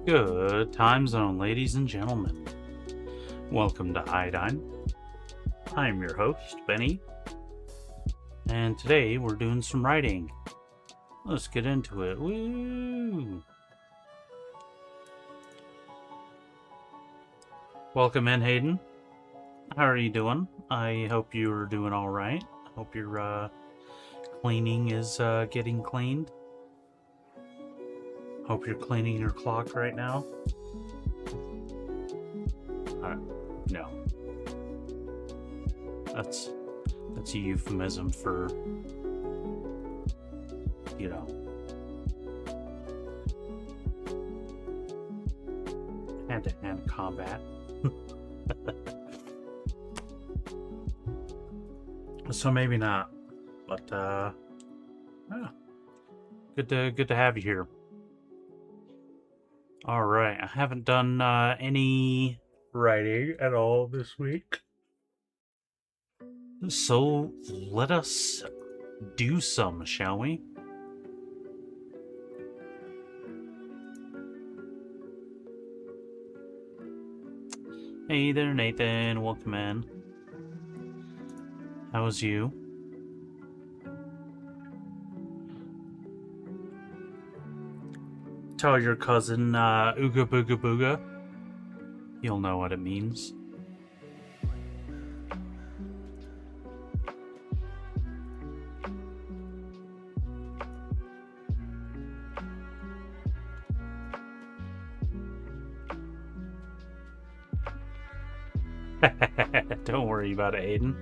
Good time zone, ladies and gentlemen. Welcome to Iodine. I'm your host, Benny, and today we're doing some writing. Let's get into it. Woo! Welcome in, Hayden. How are you doing? I hope you're doing all right. Hope your cleaning is getting cleaned. Hope you're cleaning your clock right now. No. That's a euphemism for, hand-to-hand combat. So maybe not, but yeah. Good to have you here. All right, I haven't done any writing at all this week, so let us do some, shall we? Hey there, Nathan. Welcome in. How was you? Tell your cousin Ooga Booga Booga. You'll know what it means. Don't worry about it, Aiden.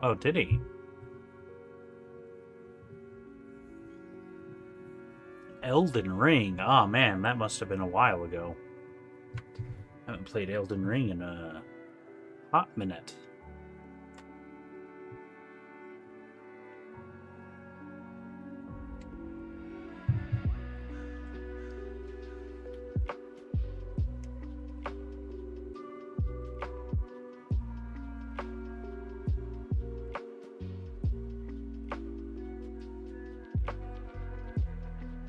Oh, did he? Elden Ring. Oh man, that must have been a while ago. I haven't played Elden Ring in a hot minute.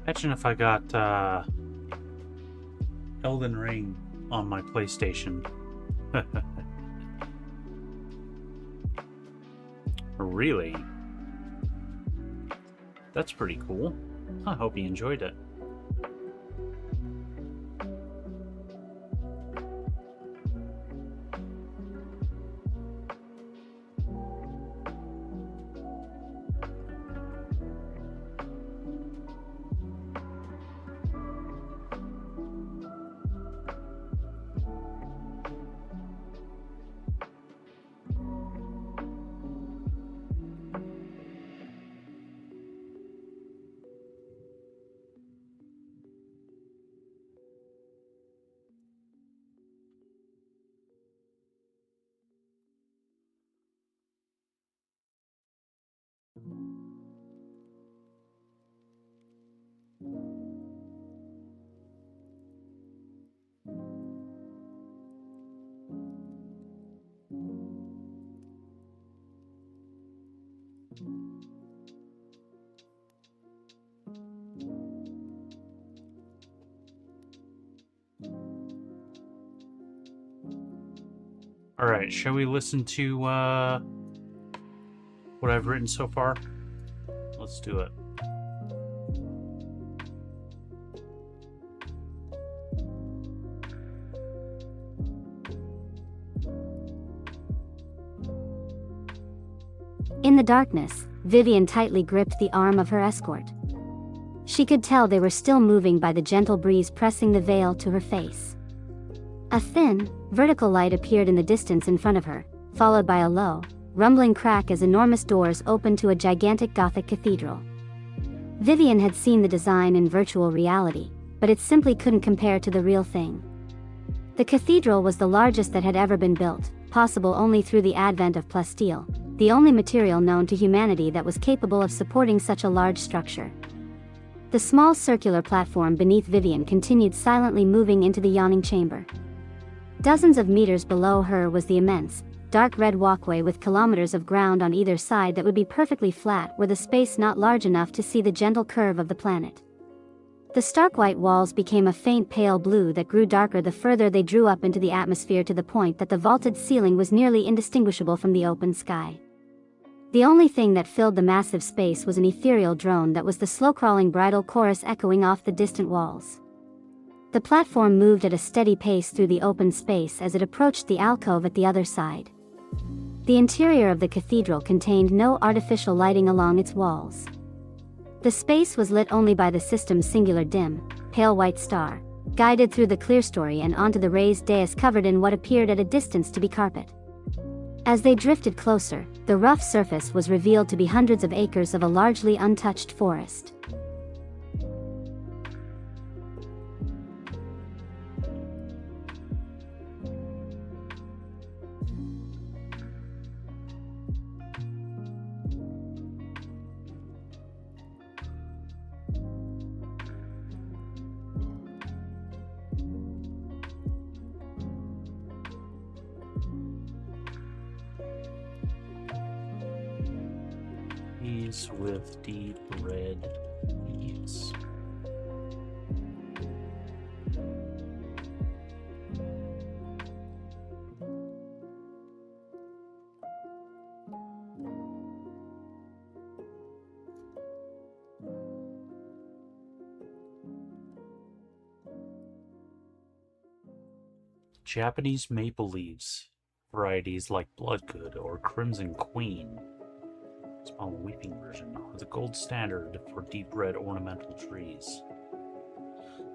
Imagine if I got Elden Ring on my PlayStation. Really? That's pretty cool. I hope you enjoyed it. Alright, shall we listen to what I've written so far? Let's do it. In the darkness, Vivian tightly gripped the arm of her escort. She could tell they were still moving by the gentle breeze pressing the veil to her face. A thin, vertical light appeared in the distance in front of her, followed by a low, rumbling crack as enormous doors opened to a gigantic Gothic cathedral. Vivian had seen the design in virtual reality, but it simply couldn't compare to the real thing. The cathedral was the largest that had ever been built, possible only through the advent of plasteel, the only material known to humanity that was capable of supporting such a large structure. The small circular platform beneath Vivian continued silently moving into the yawning chamber. Dozens of meters below her was the immense, dark red walkway with kilometers of ground on either side that would be perfectly flat were the space not large enough to see the gentle curve of the planet. The stark white walls became a faint pale blue that grew darker the further they drew up into the atmosphere, to the point that the vaulted ceiling was nearly indistinguishable from the open sky. The only thing that filled the massive space was an ethereal drone that was the slow-crawling bridal chorus echoing off the distant walls. The platform moved at a steady pace through the open space as it approached the alcove at the other side. The interior of the cathedral contained no artificial lighting along its walls. The space was lit only by the system's singular dim, pale white star, guided through the clerestory and onto the raised dais covered in what appeared at a distance to be carpet. As they drifted closer, the rough surface was revealed to be hundreds of acres of a largely untouched forest. With deep red leaves. Japanese maple leaves, varieties like Bloodgood or Crimson Queen, small weeping version, are the gold standard for deep red ornamental trees.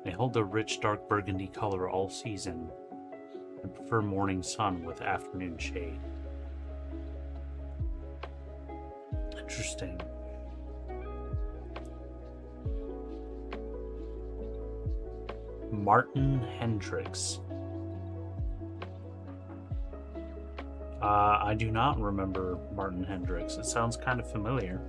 They hold their rich dark burgundy color all season and prefer morning sun with afternoon shade. Interesting. Martin Hendricks. I do not remember Martin Hendricks. It sounds kind of familiar.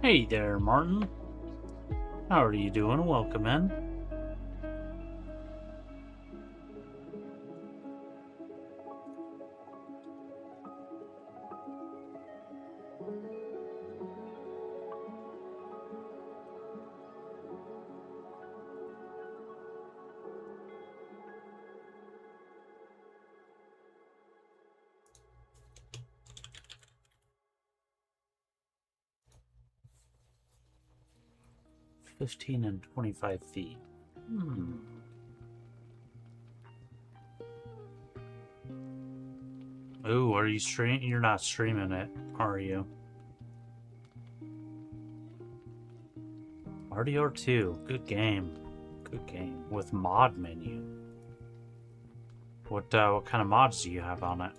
Hey there, Martin. How are you doing? Welcome in. "15 and 25 feet. Ooh, are you streaming? You're not streaming it, are you? RDR2, good game. Good game. With mod menu. What kind of mods do you have on it?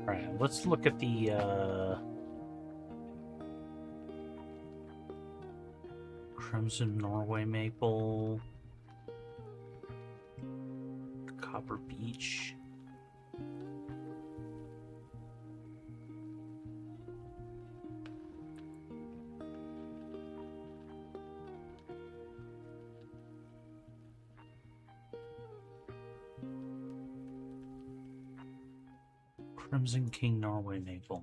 Alright, let's look at the Crimson Norway Maple, Copper Beech. Crimson King Norway Maple.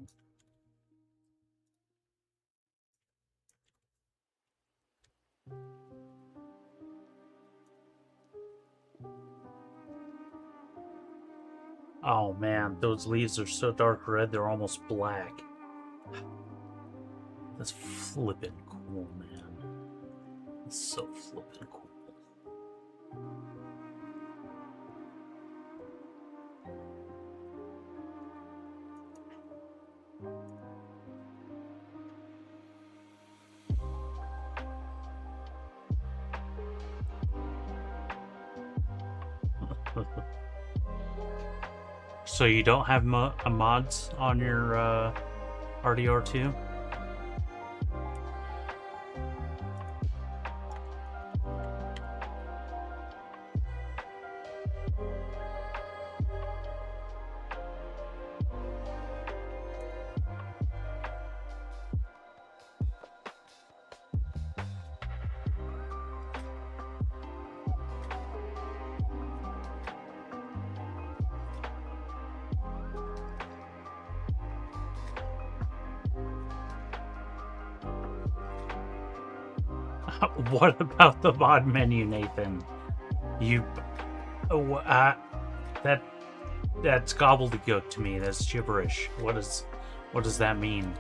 Oh man, those leaves are so dark red, they're almost black. That's flippin' cool, man. That's so flippin' cool. So you don't have mods on your RDR2? What about the mod menu, Nathan? That's gobbledygook to me. That's gibberish. What does that mean?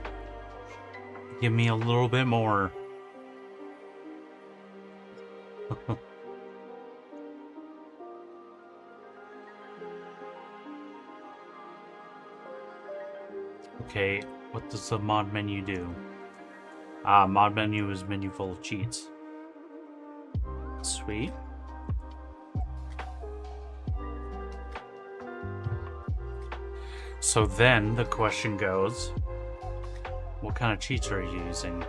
Give me a little bit more. Okay, what does the mod menu do? Mod menu is menu full of cheats. Sweet. So then the question goes, what kind of cheats are you using?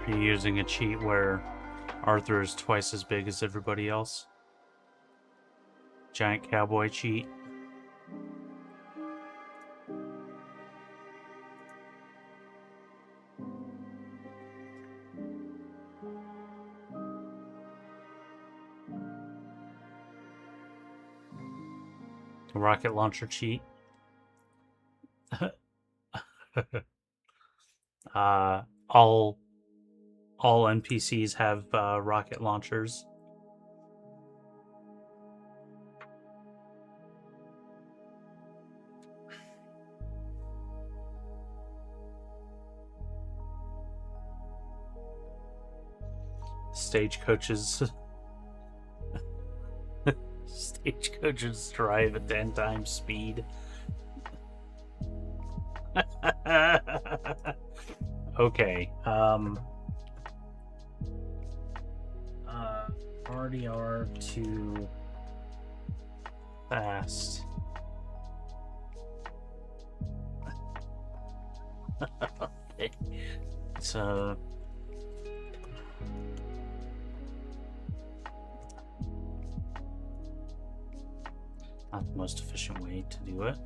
Are you using a cheat where Arthur is twice as big as everybody else? Giant cowboy cheat? A rocket launcher cheat? All NPCs have rocket launchers. Stagecoaches drive at 10 times speed. Okay, RDR too fast. Okay, so not the most efficient way to do it.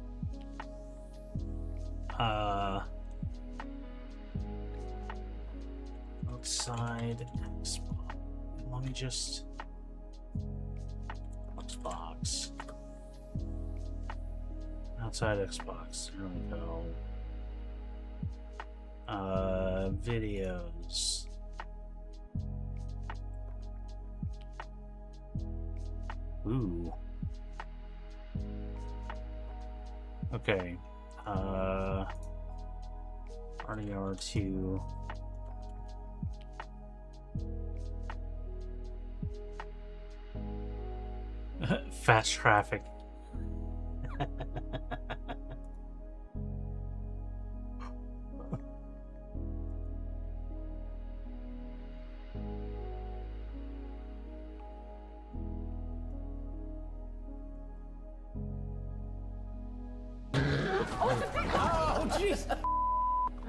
Outside Xbox. Let me just Xbox. Outside Xbox. There we go. Videos. Ooh. Okay. RDR2. Fast traffic. jeez.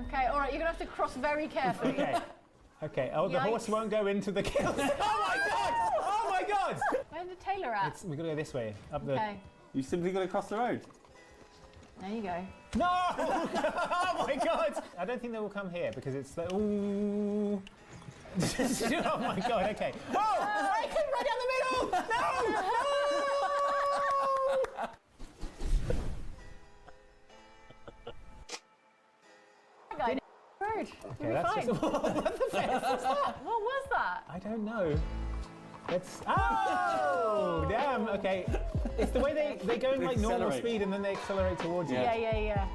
Okay, all right, you're gonna have to cross very carefully. Okay. Okay. Oh, the Yikes. horse won't go into the kill. Oh my god! Oh my god! Where's the tailor at? We're gonna go this way, up the. Okay, You simply got to cross the road. there you go. No! Oh my god! I don't think they will come here because it's the. Ooh. Oh my god! Okay. Oh! I can run down the middle! No! Guy road. Okay, You'll be that's fine. just. What the fence was that? What was that? I don't know. It's. Oh! Damn! Okay. It's the way they go in like normal Accelerate. speed and then they accelerate towards you. Yeah.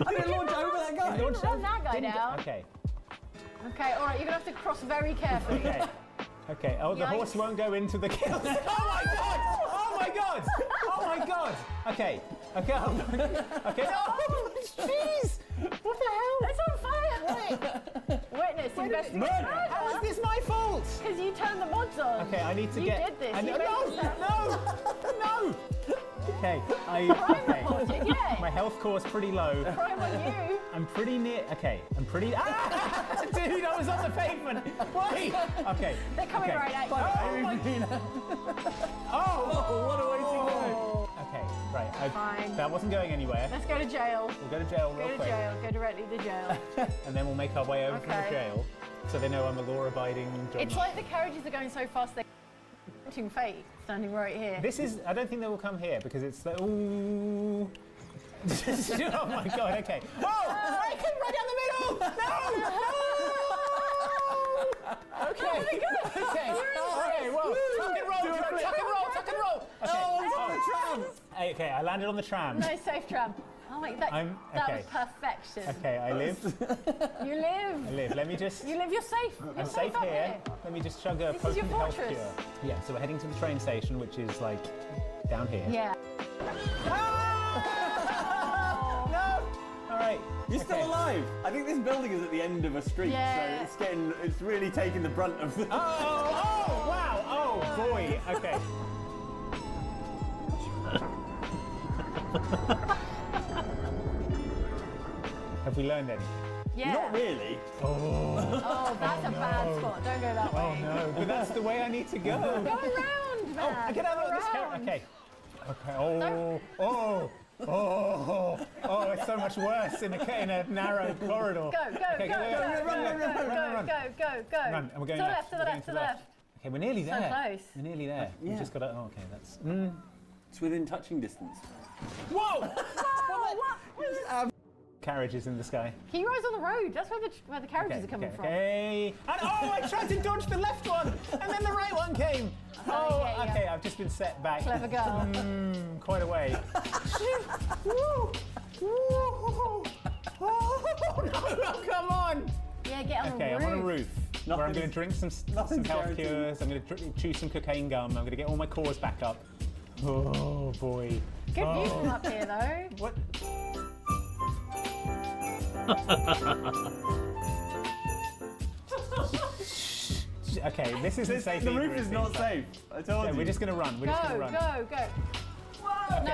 Did it launch over that guy? Launch Run that guy didn't- down. Okay. Okay, all right, you're gonna have to cross very carefully. Okay. Okay. Oh, the Yikes. horse won't go into the kill. Oh my god! Oh my god! Oh my god! Okay. Okay. Okay. Oh, jeez! What the hell? It's on fire! Witness, investigate. How is this my fault? Because you turned the mods on. Okay, I need to You get. did this. I You know, made no! this No! Okay. Crime reporting, yeah. My health score's pretty low. Crime on you. I'm pretty near. Okay. I'm pretty. Ah! Dude, I was on the pavement. Wait. Okay. They're coming okay. right at you. Oh! What a way to go. Okay. Right. Fine. That wasn't going anywhere. Let's go to jail. We'll go to jail Go real to quick. jail. Go directly to jail. And then we'll make our way over from the Okay. jail, so they know I'm a law-abiding John. It's like the carriages are going so fast they're tempting fate standing right here. This is. I don't think they will come here because it's the. Ooh. Oh my god. Okay. Oh! I can run down the middle. No! Okay. Okay. Okay. Well, tuck and roll. Tuck and roll. Tuck and roll. Okay. Oh, it's on the tram. Okay. I landed on the tram. No safe tram. Oh my, that I'm- was okay. perfection. Okay. I live. You live. I live. Let me just. You live. You're safe. You're I'm safe up here. Let me just chug a This is your potent health fortress. cure. Yeah. So we're heading to the train station, which is like down here. Yeah. No. All right. You're still alive. I think this building is at the end of a street, Yeah. so it's really taking the brunt of the. Oh, wow. Oh, boy. Okay. Have we learned anything? Yeah. Not really. Oh, that's a bad spot. Don't go that way. Oh, no. But that's the way I need to go. Go around, man. Oh, I get out Go of this car. around. Okay. Okay. Oh, it's so much worse in a narrow corridor. Go, go, Okay, go, go, go, run. go. Run, and we're going to the left. left, to the We're going left, to the left. Okay, we're nearly there. close. We're nearly there. Yeah. We've just got to. Oh, okay, that's. It's within touching distance. Whoa! What? Carriages in the sky. He rides on the road. That's where the carriages are coming from. Okay. And I tried to dodge the left one, and then the right one came. Oh, yeah. okay. I've just been set back. Clever girl. Quite a way. Woo! Woo! Oh, no, come on! Yeah, get on Okay, the roof. I'm on a roof where I'm Nothing's- going to drink some nothing's health guaranteed. cures. I'm going to chew some cocaine gum. I'm going to get all my cores back up. Oh boy. Good view from up here, though. What? Okay, this isn't safe. The either, roof is it? not safe. I told Yeah, you. we're just going to run. We're just going to Go, run. go, go. Okay,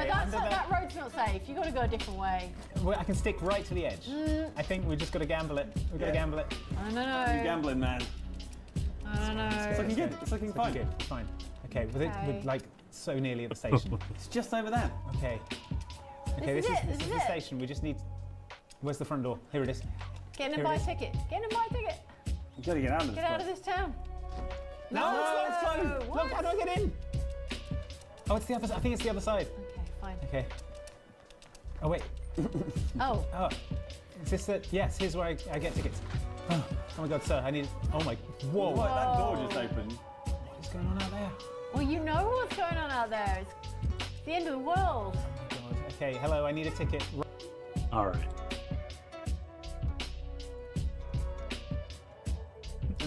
No, under that road's not safe. You've got to go a different way. Well, I can stick right to the edge. I think we've just got to gamble it. We've got to Yeah. gamble it. I don't know. You're gambling, man. I don't know. It's looking good. It's looking fine. Good, fine. Okay, Okay. we're like so nearly at the station. It's just over there. Okay. Okay, This is it, this this is is the it. station. We just need. Where's the front door? Here it is. Get in Here and buy it a is. ticket. Get in and buy a ticket. You gotta get out of this Get out of place. this town. No, it's closed. What? Look, how do I get in? Oh, it's the other side. I think it's the other side. Okay, fine. Okay. Oh, wait. Oh, Oh, is this it? Yes, here's where I get tickets. Oh my god, sir, I need. Oh my. Whoa. What? That door just opened. What is going on out there? well, you know what's going on out there. It's the end of the world. Oh my god. Okay, hello, I need a ticket. All right.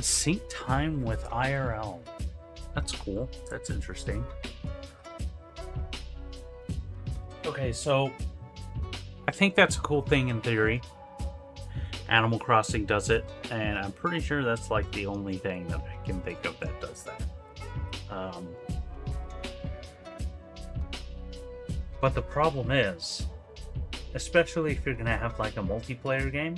Sync time with IRL. That's cool. That's interesting. Okay, so I think that's a cool thing in theory. Animal Crossing does it, and I'm pretty sure that's like the only thing that I can think of that does that. But the problem is especially if you're gonna have like a multiplayer game.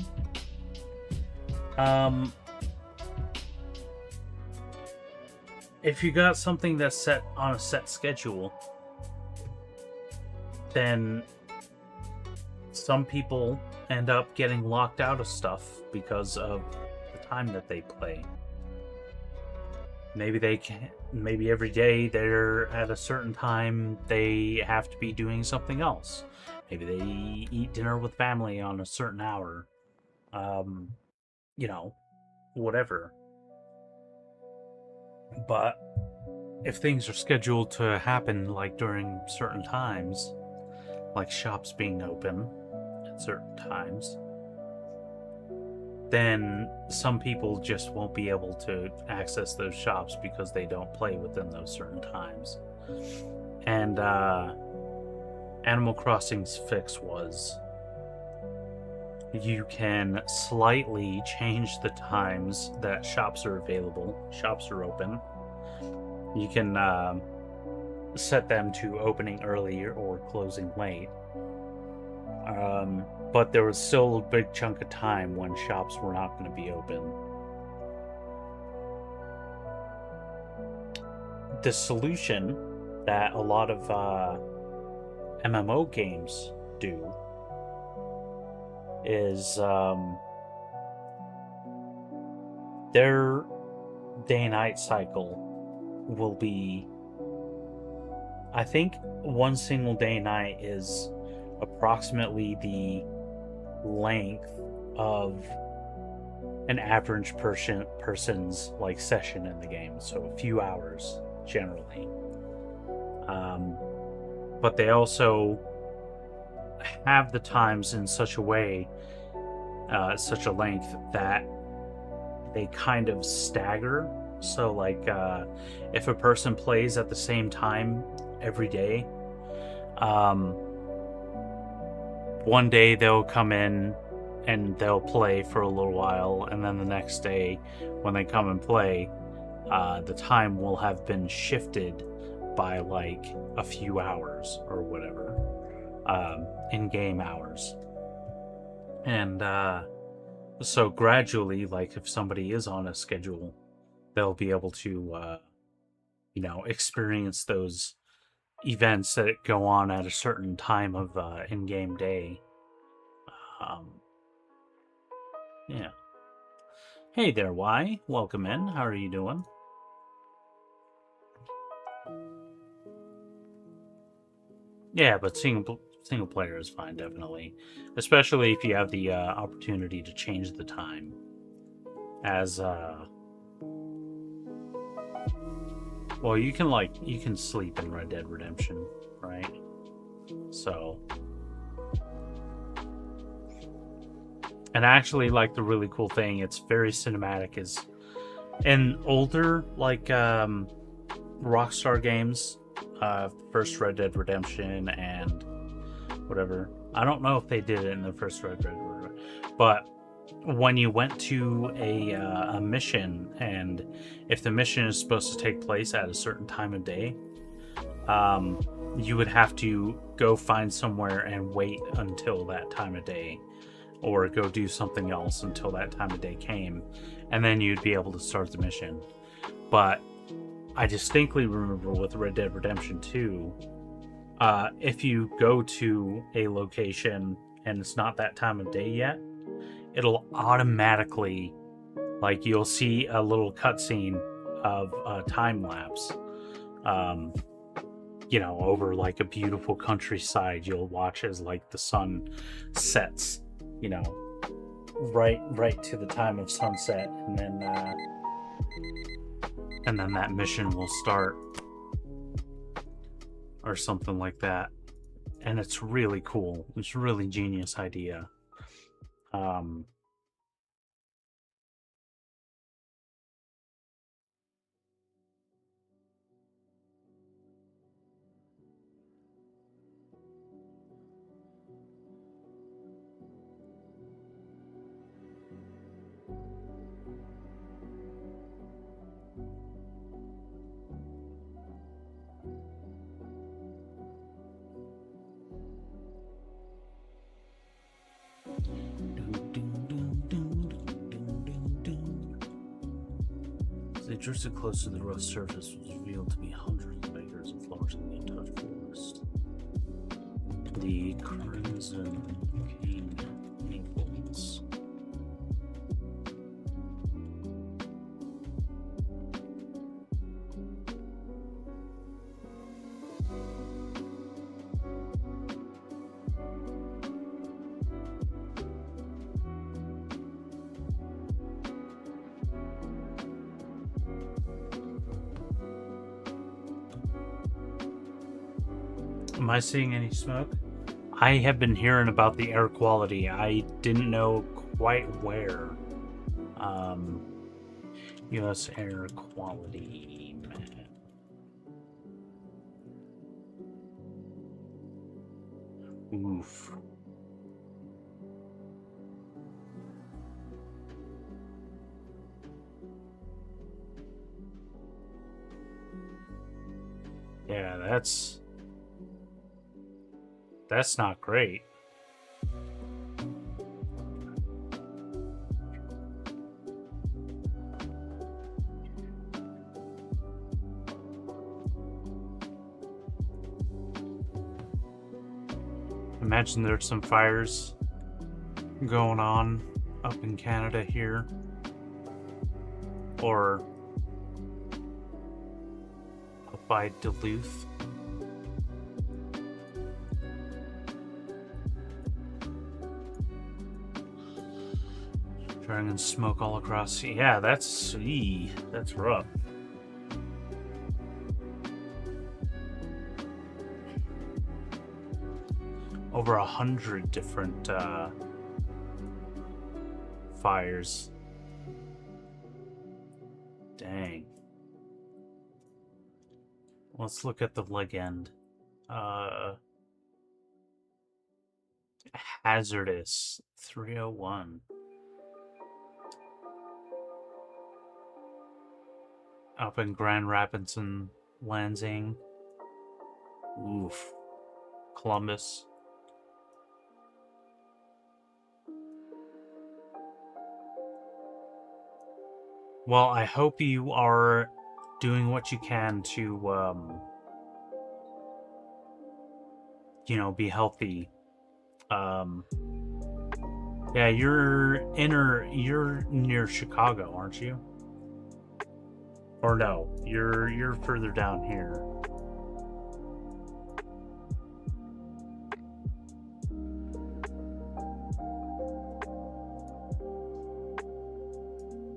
If you got something that's set on a set schedule, then some people end up getting locked out of stuff because of the time that they play. Maybe they can. Maybe every day they're at a certain time they have to be doing something else. Maybe they eat dinner with family on a certain hour. You know, whatever. But if things are scheduled to happen like during certain times, like shops being open at certain times, then some people just won't be able to access those shops because they don't play within those certain times. And Animal Crossing's fix was you can slightly change the times that shops are available, shops are open. You can set them to opening early or closing late. But there was still a big chunk of time when shops were not going to be open. The solution that a lot of MMO games do is their day-night cycle will be, I think one single day-night is approximately the length of an average person's like session in the game, so a few hours generally. But they also have the times in such a way, such a length that they kind of stagger. So like if a person plays at the same time every day, one day they'll come in and they'll play for a little while, and then the next day when they come and play, the time will have been shifted by like a few hours or whatever, in-game hours. And so gradually, like if somebody is on a schedule, they'll be able to experience those events that go on at a certain time of in-game day. Yeah. Hey there, Y. Welcome in. How are you doing? Yeah, but single player is fine, definitely. Especially if you have the opportunity to change the time. As, well, you can sleep in Red Dead Redemption, right? So... And actually, like, the really cool thing, it's very cinematic, is in older, like, Rockstar games, first Red Dead Redemption and whatever. I don't know if they did it in the first Red Dead Redemption, but when you went to a mission, and if the mission is supposed to take place at a certain time of day, you would have to go find somewhere and wait until that time of day, or go do something else until that time of day came, and then you'd be able to start the mission. But I distinctly remember with Red Dead Redemption 2, if you go to a location and it's not that time of day yet, it'll automatically, like, you'll see a little cutscene of a time lapse. Over like a beautiful countryside, you'll watch as like the sun sets, right to the time of sunset, and then that mission will start, or something like that. And it's really cool. It's a really genius idea. As they drifted close to the rough surface, was revealed to be hundreds of acres of large and untouched forest. The crimson cane maples. Am I seeing any smoke? I have been hearing about the air quality. I didn't know quite where. U.S. air quality map. Oof. Yeah, that's not great. Imagine there's some fires going on up in Canada here. Or up by Duluth. Dragon smoke all across. Yeah, that's rough. Over 100 different fires. Dang. Let's look at the legend. Hazardous 301. Up in Grand Rapids and Lansing. Oof. Columbus. Well, I hope you are doing what you can to, be healthy. Yeah, you're near Chicago, aren't you? Or no, you're further down here.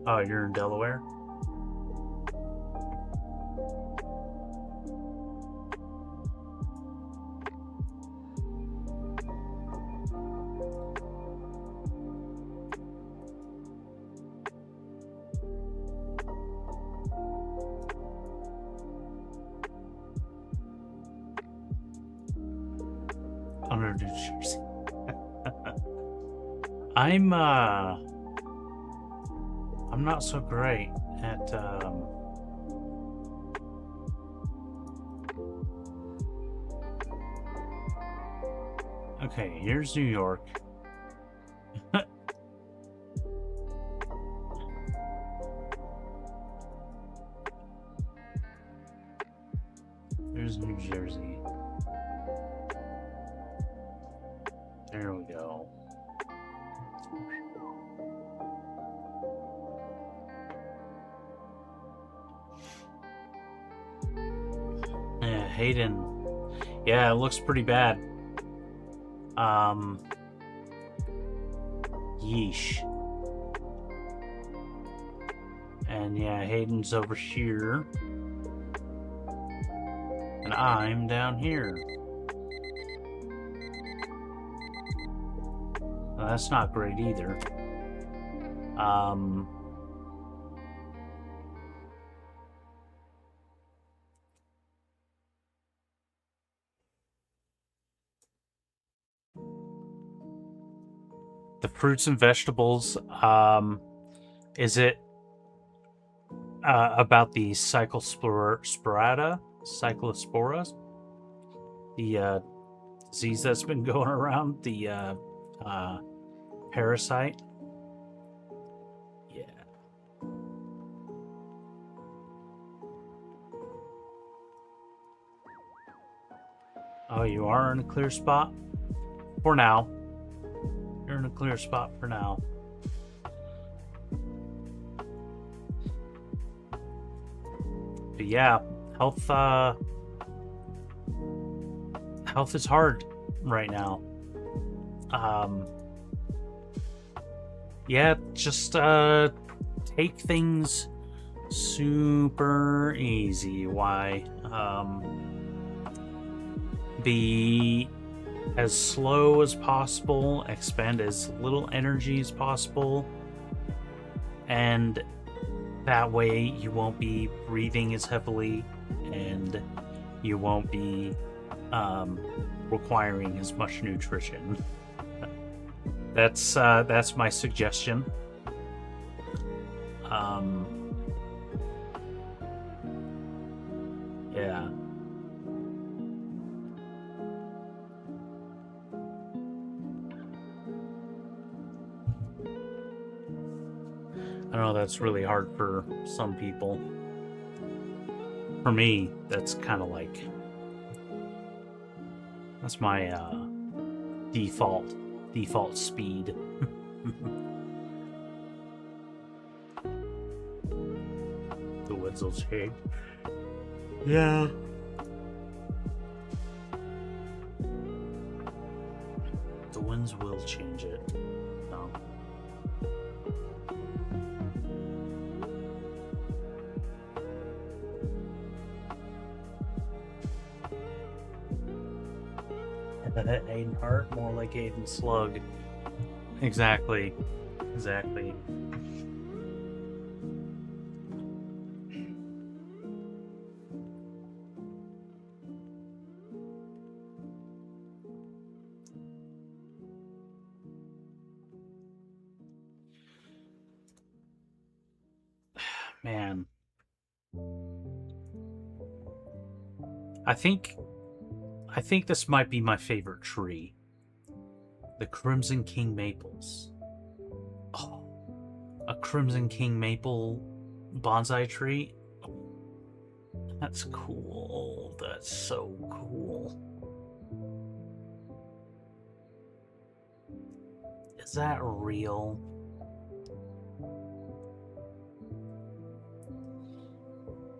Oh, you're in Delaware? Under New Jersey. I'm not so great at Okay, here's New York. There's New Jersey. There we go. Yeah, Hayden. Yeah, it looks pretty bad. Yeesh. And yeah, Hayden's over here. And I'm down here. Well, that's not great either. The fruits and vegetables, is it about the cyclosporas? The disease that's been going around, the parasite? Yeah. Oh, you are in a clear spot? For now. You're in a clear spot for now. But yeah, health is hard right now. Yeah, just take things super easy. Why? Be as slow as possible, expend as little energy as possible, and that way you won't be breathing as heavily and you won't be requiring as much nutrition. That's my suggestion. Yeah. I know that's really hard for some people. For me, that's kind of like, that's my default speed. The woods will change. Yeah. The winds will change it. No. Aiden Hart, more like Aiden Slug. Exactly. Exactly. Man. I think this might be my favorite tree. The Crimson King Maples. Oh, a Crimson King Maple bonsai tree? That's cool. That's so cool. Is that real?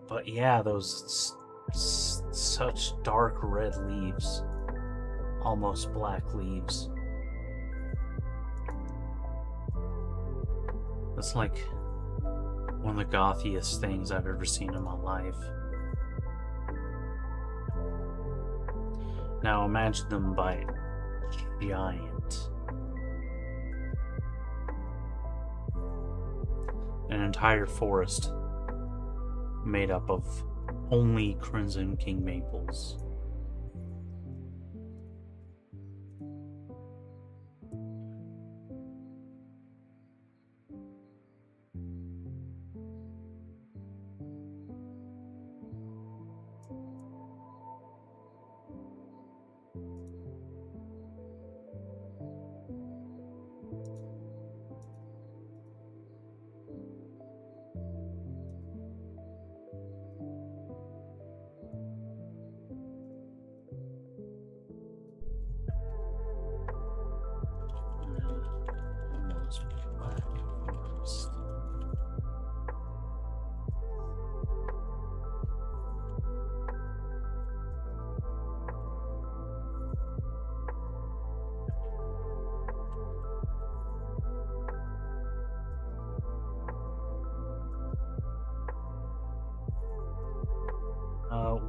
But yeah, those such dark red leaves. Almost black leaves. That's like one of the gothiest things I've ever seen in my life. Now imagine them by giant. An entire forest made up of only Crimson King maples.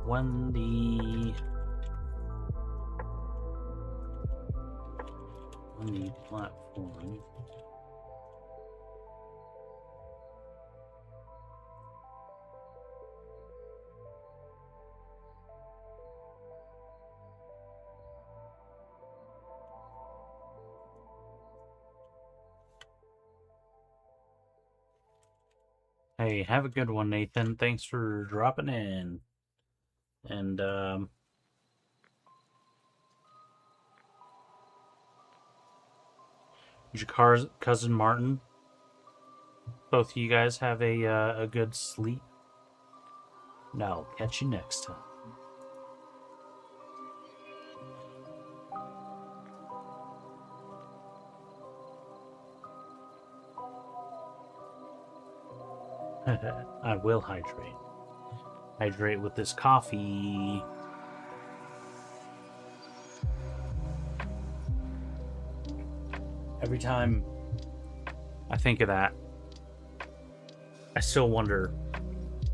When the platform Hey, have a good one, Nathan. Thanks for dropping in. And your cousin Martin, both of you guys have a good sleep. And I'll catch you next time. I will hydrate. Hydrate with this coffee. Every time I think of that, I still wonder,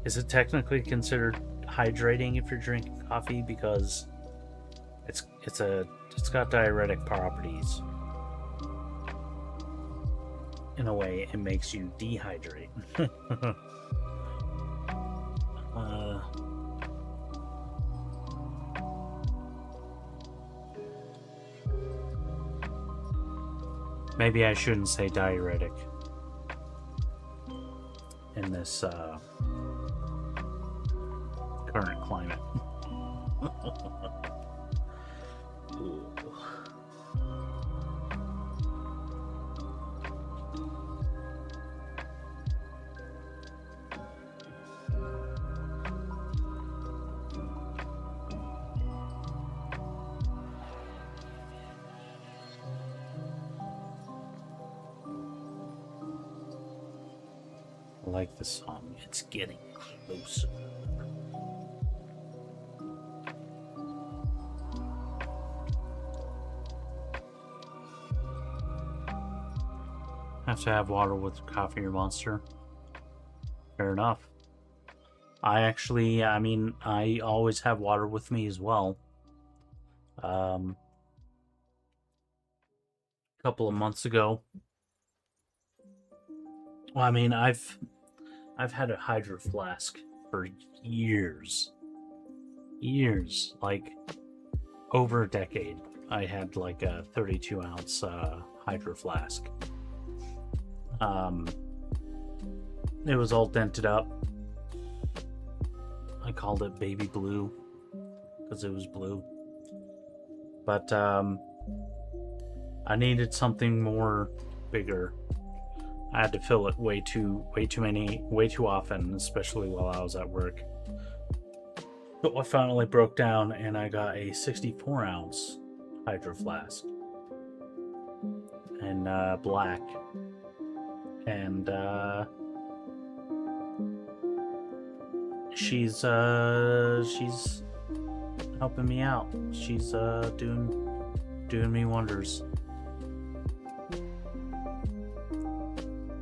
is it technically considered hydrating if you're drinking coffee? Because it's got diuretic properties. In a way, it makes you dehydrate. Maybe I shouldn't say diuretic in this current climate. Ooh. I like the song. It's getting closer. Have to have water with coffee or Monster. Fair enough. I always have water with me as well. A couple of months ago. Well, I've had a hydro flask for years. Years. Like, over a decade. I had like a 32-ounce hydro flask. It was all dented up. I called it baby blue because it was blue. But I needed something more bigger. I had to fill it way too often, especially while I was at work. So I finally broke down and I got a 64-ounce hydro flask. And black. And she's helping me out. She's doing me wonders.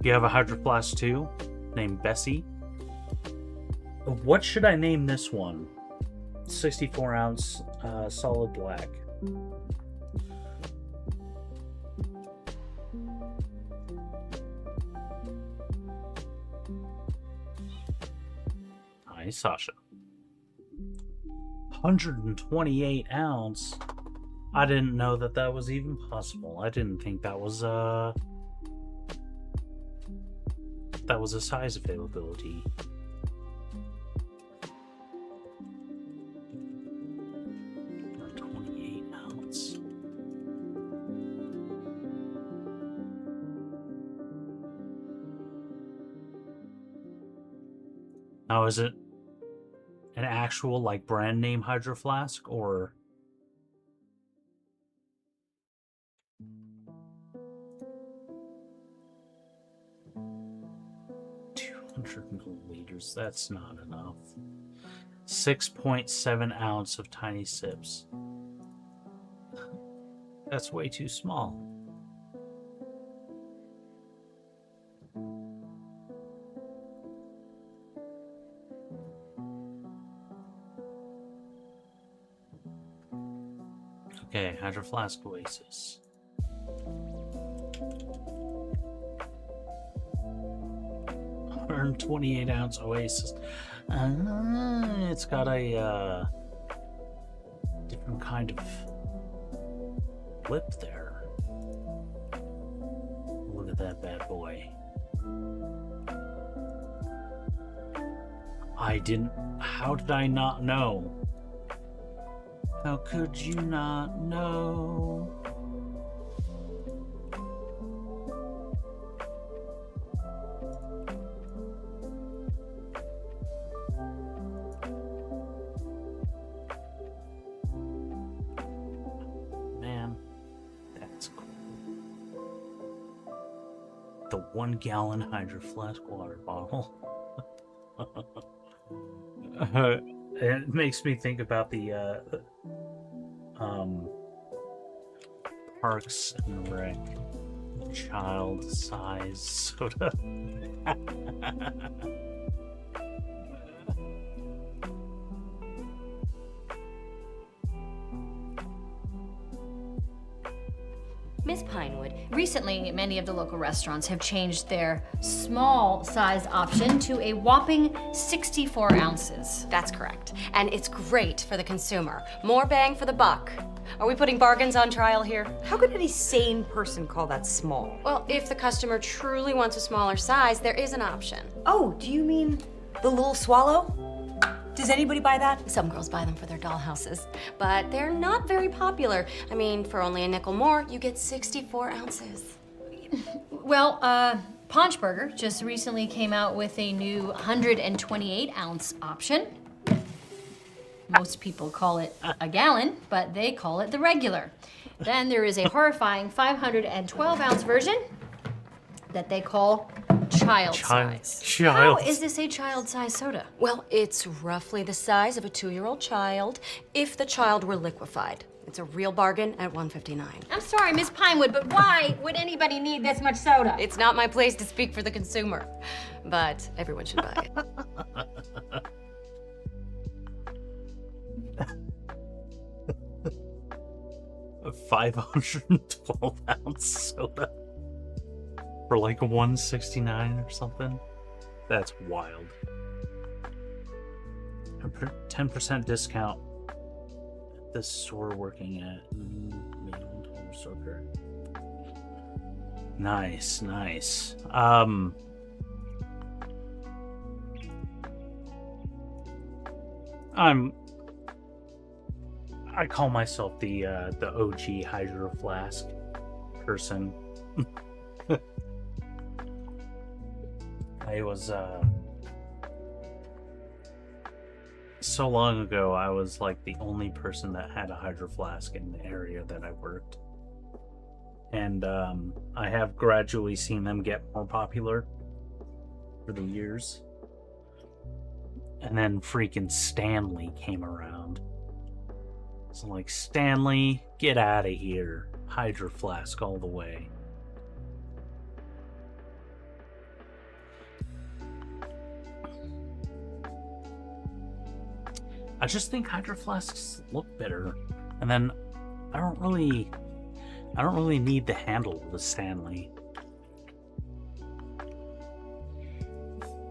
You have a hydro flask too, named Bessie. What should I name this one? 64-ounce solid black. Hi, Sasha. 128 ounce. I didn't know that was even possible. I didn't think that was a size availability. Now, is it an actual, like, brand name hydro flask, or... milliliters, that's not enough. 6.7 ounce of tiny sips. That's way too small. Okay, Hydro Flask Oasis. And 28-ounce Oasis. It's got a different kind of lip there. Look at that bad boy. How did I not know? How could you not know? Man, that's cool. The 1 gallon Hydro Flask water bottle. It makes me think about the Parks and Rec child size soda. Miss Pinewood, recently many of the local restaurants have changed their small size option to a whopping 64 ounces. That's correct. And it's great for the consumer. More bang for the buck. Are we putting bargains on trial here? How could any sane person call that small? Well, if the customer truly wants a smaller size, there is an option. Oh, do you mean the little swallow? Does anybody buy that? Some girls buy them for their dollhouses, but they're not very popular. I mean, for only a nickel more, you get 64 ounces. Well, Paunchburger just recently came out with a new 128 ounce option. Most people call it a gallon, but they call it the regular. Then there is a horrifying 512 ounce version that they call child size. Child. How is this a child size soda? Well, it's roughly the size of a 2-year-old child if the child were liquefied. It's a real bargain at $1.59. I'm sorry, Miss Pinewood, but why would anybody need this much soda? It's not my place to speak for the consumer, but everyone should buy it. A 512 ounce soda for like $1.69 or something. That's wild. A 10% discount at this store working at Maryland Home Sugar. Nice, nice. I call myself the OG Hydro Flask person. I was so long ago I was like the only person that had a Hydro Flask in the area that I worked. And I have gradually seen them get more popular over the years. And then freaking Stanley came around. So like, Stanley, get out of here. Hydro Flask all the way. I just think Hydro Flasks look better. And then I don't really need the handle of the Stanley.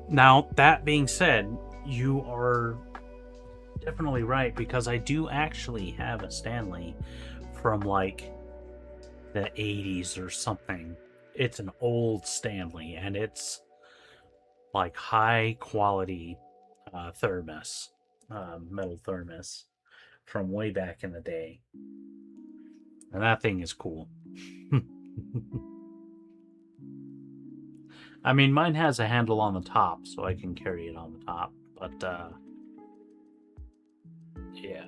Now, that being said, you are definitely right, because I do actually have a Stanley from like the 80s or something. It's an old Stanley, and it's like high quality thermos, metal thermos from way back in the day. And that thing is cool. I mean, mine has a handle on the top, so I can carry it on the top, but yeah.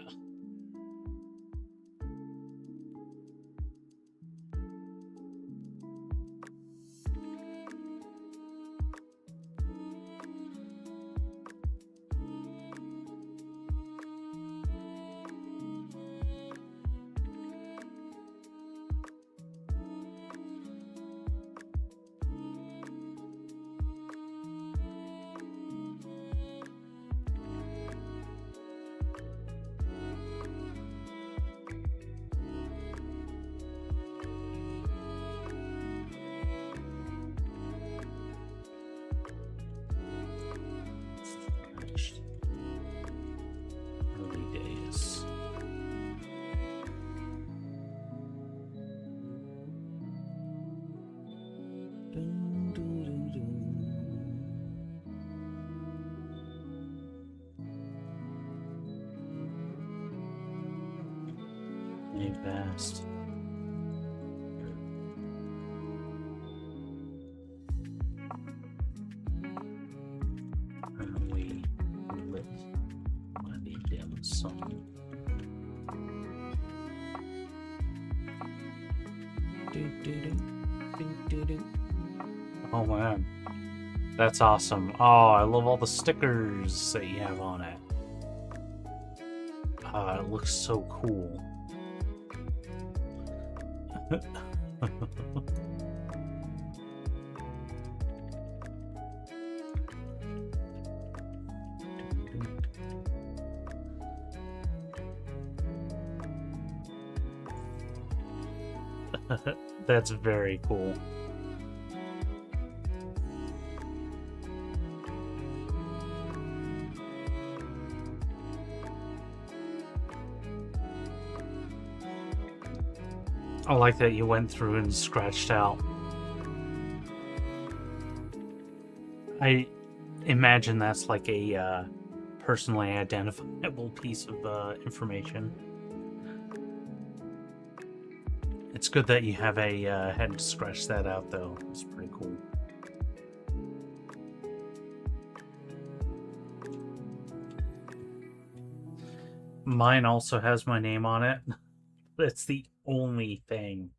Early days. Dun, dun, dun, dun. A vast. Early lit by the dim sun. Oh man, that's awesome. Oh, I love all the stickers that you have on it. It looks so cool. That's very cool. I like that you went through and scratched out. I imagine that's like a personally identifiable piece of information. It's good that you have a had to scratch that out, though. It's pretty cool. Mine also has my name on it. That's the only thing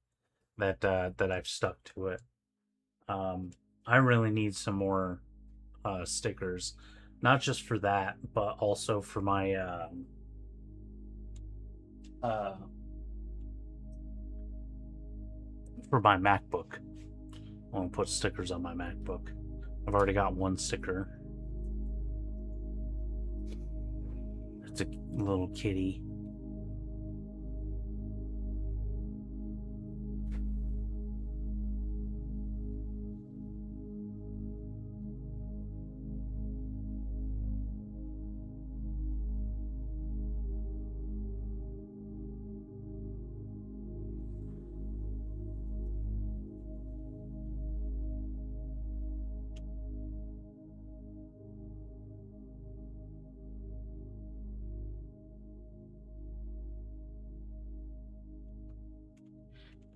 that that I've stuck to it. I really need some more stickers, not just for that, but also for my MacBook. I want to put stickers on my MacBook. I've already got one sticker. It's a little kitty.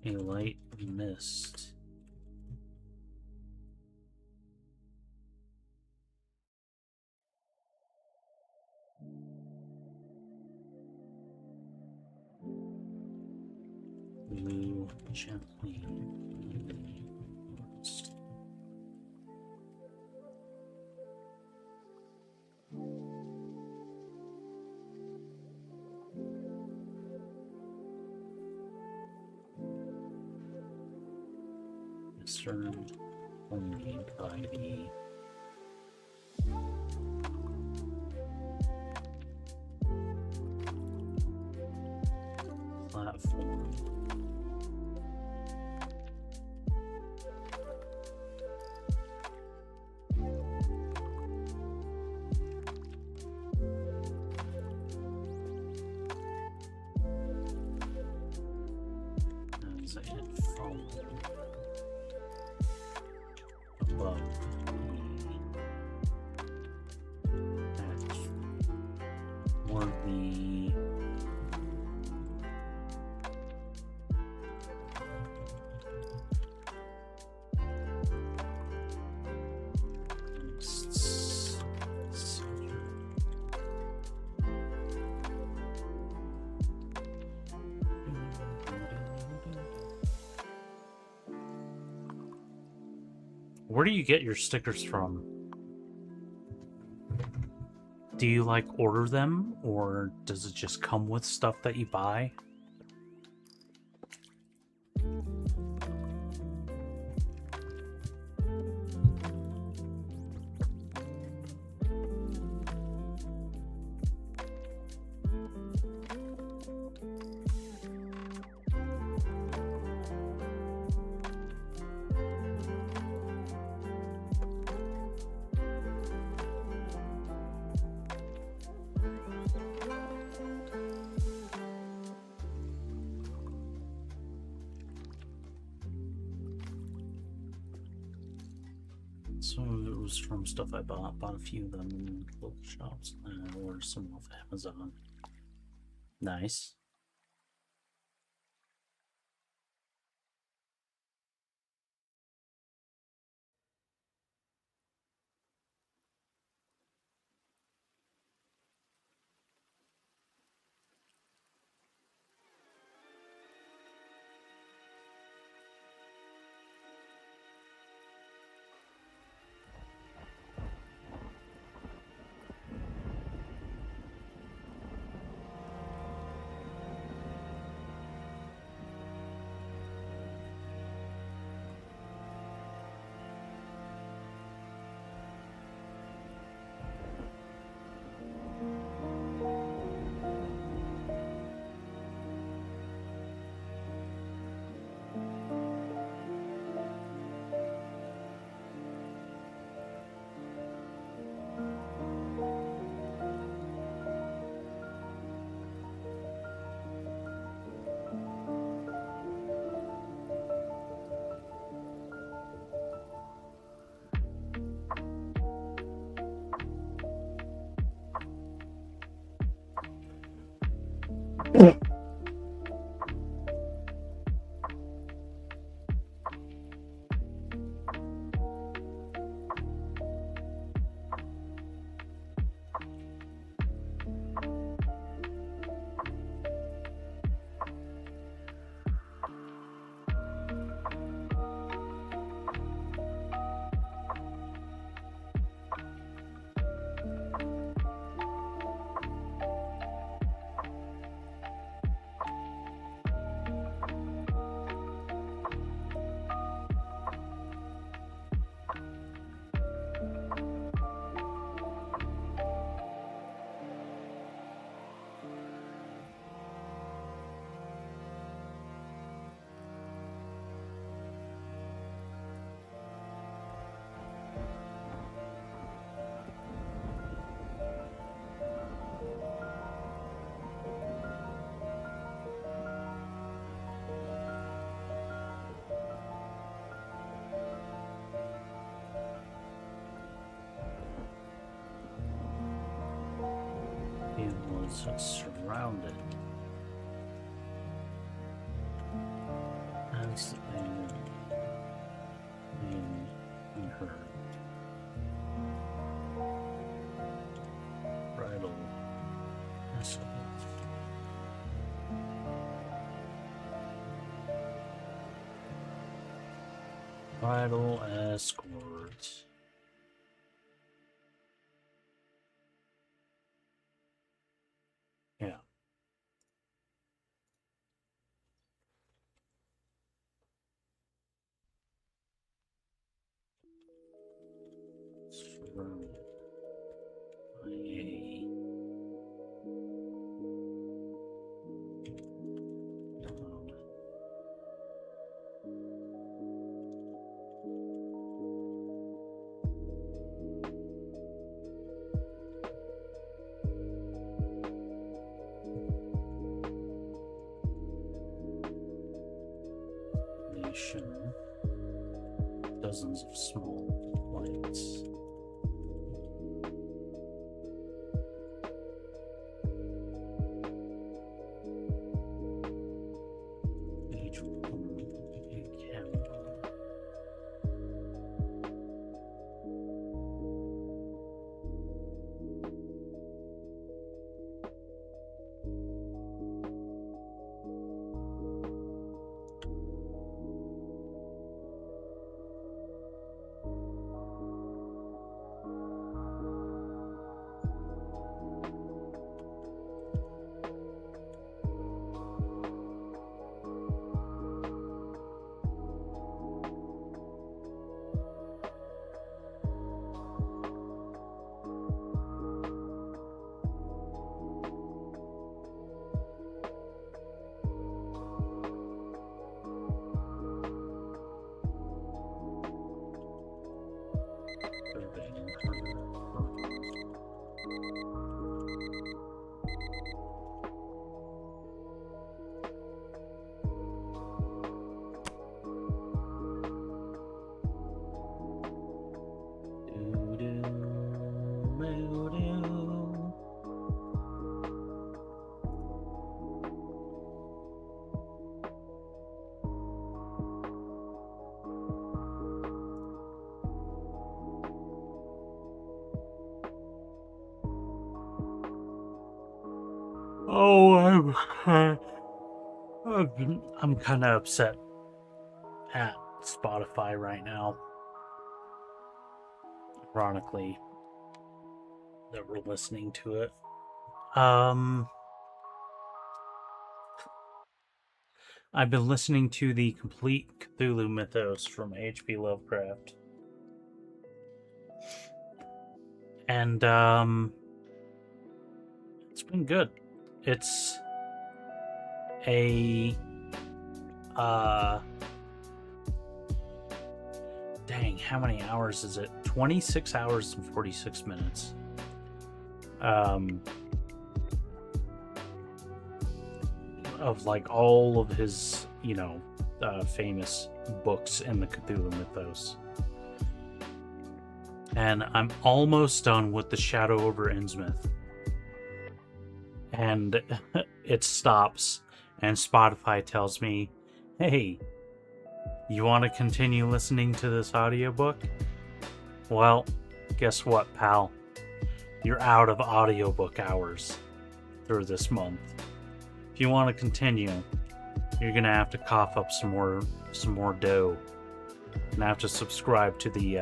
A light mist. Move gently. Concerned only by the platform. As it falls above the edge, or the Where do you get your stickers from? Do you like order them, or does it just come with stuff that you buy? So it was from stuff I bought. Bought a few of them in local shops, and I ordered some off Amazon. Nice. It was surrounded. As in her bridal escort. Bridal escort. Yeah. Surrounded by a nation, dozens of small lights. Each one a candle. Oh, I'm kind of upset at Spotify right now. Ironically, that we're listening to it. I've been listening to the complete Cthulhu mythos from H.P. Lovecraft. And it's been good. It's a dang, how many hours is it? 26 hours and 46 minutes. Of like all of his, famous books in the Cthulhu mythos. And I'm almost done with The Shadow over Innsmouth. And it stops and Spotify tells me, hey, you want to continue listening to this audiobook? Well, guess what, pal? You're out of audiobook hours through this month. If you want to continue, you're gonna have to cough up some more dough and have to subscribe to the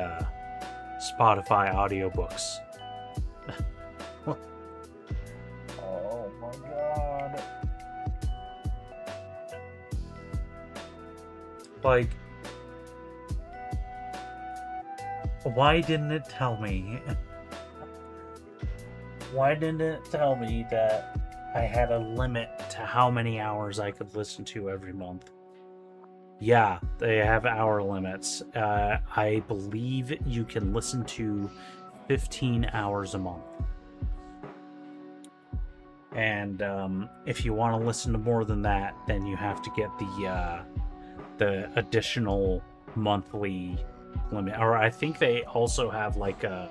Spotify audiobooks. Oh my god. Like, why didn't it tell me? Why didn't it tell me that I had a limit to how many hours I could listen to every month? Yeah, they have hour limits. I believe you can listen to 15 hours a month. And if you want to listen to more than that, then you have to get the additional monthly limit. Or I think they also have like a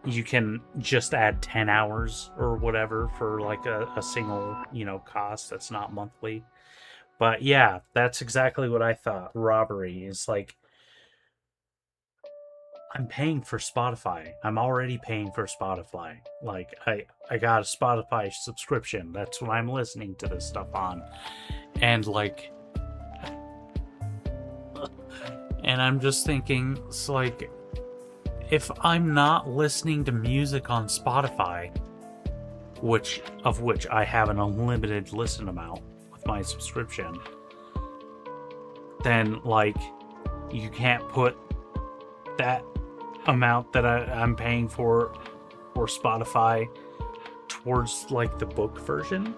you can just add 10 hours or whatever for like a single, cost that's not monthly. But yeah, that's exactly what I thought. Robbery is like, I'm paying for Spotify. I'm already paying for Spotify. Like, I got a Spotify subscription. That's what I'm listening to this stuff on. And like, and I'm just thinking, it's like, if I'm not listening to music on Spotify, which I have an unlimited listen amount with my subscription, then like, you can't put that amount that I'm paying for Spotify towards like the book version,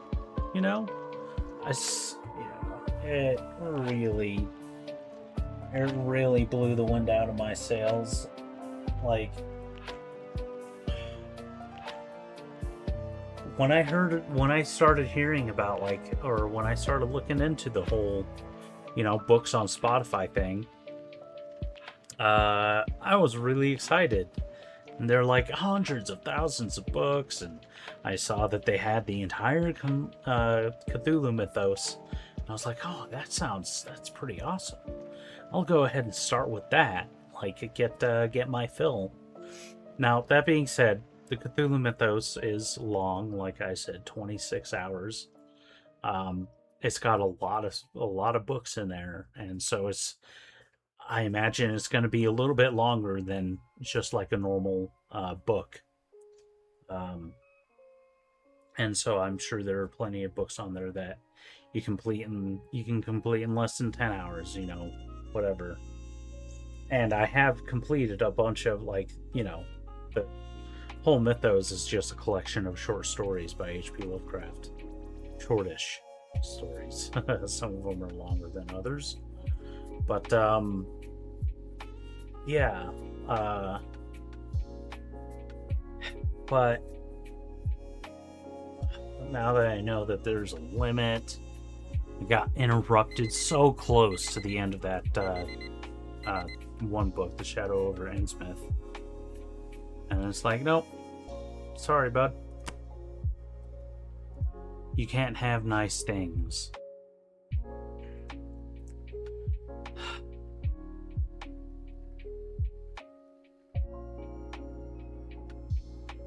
it really blew the wind out of my sails. Like, when I started hearing about when I started looking into the whole, books on Spotify thing, I was really excited. And they're like hundreds of thousands of books, and I saw that they had the entire Cthulhu mythos. And I was like, oh, that's pretty awesome. I'll go ahead and start with that. Like, get my fill. Now, that being said, the Cthulhu mythos is long, like I said, 26 hours. It's got a lot of books in there, and so I imagine it's going to be a little bit longer than just like a normal book. And so I'm sure there are plenty of books on there that you can complete in less than 10 hours, whatever. And I have completed a bunch of the whole mythos is just a collection of short stories by H.P. Lovecraft. Shortish stories. Some of them are longer than others. But, yeah. But now that I know that there's a limit, I got interrupted so close to the end of that one book, The Shadow over Innsmouth. And it's like, nope. Sorry, bud. You can't have nice things.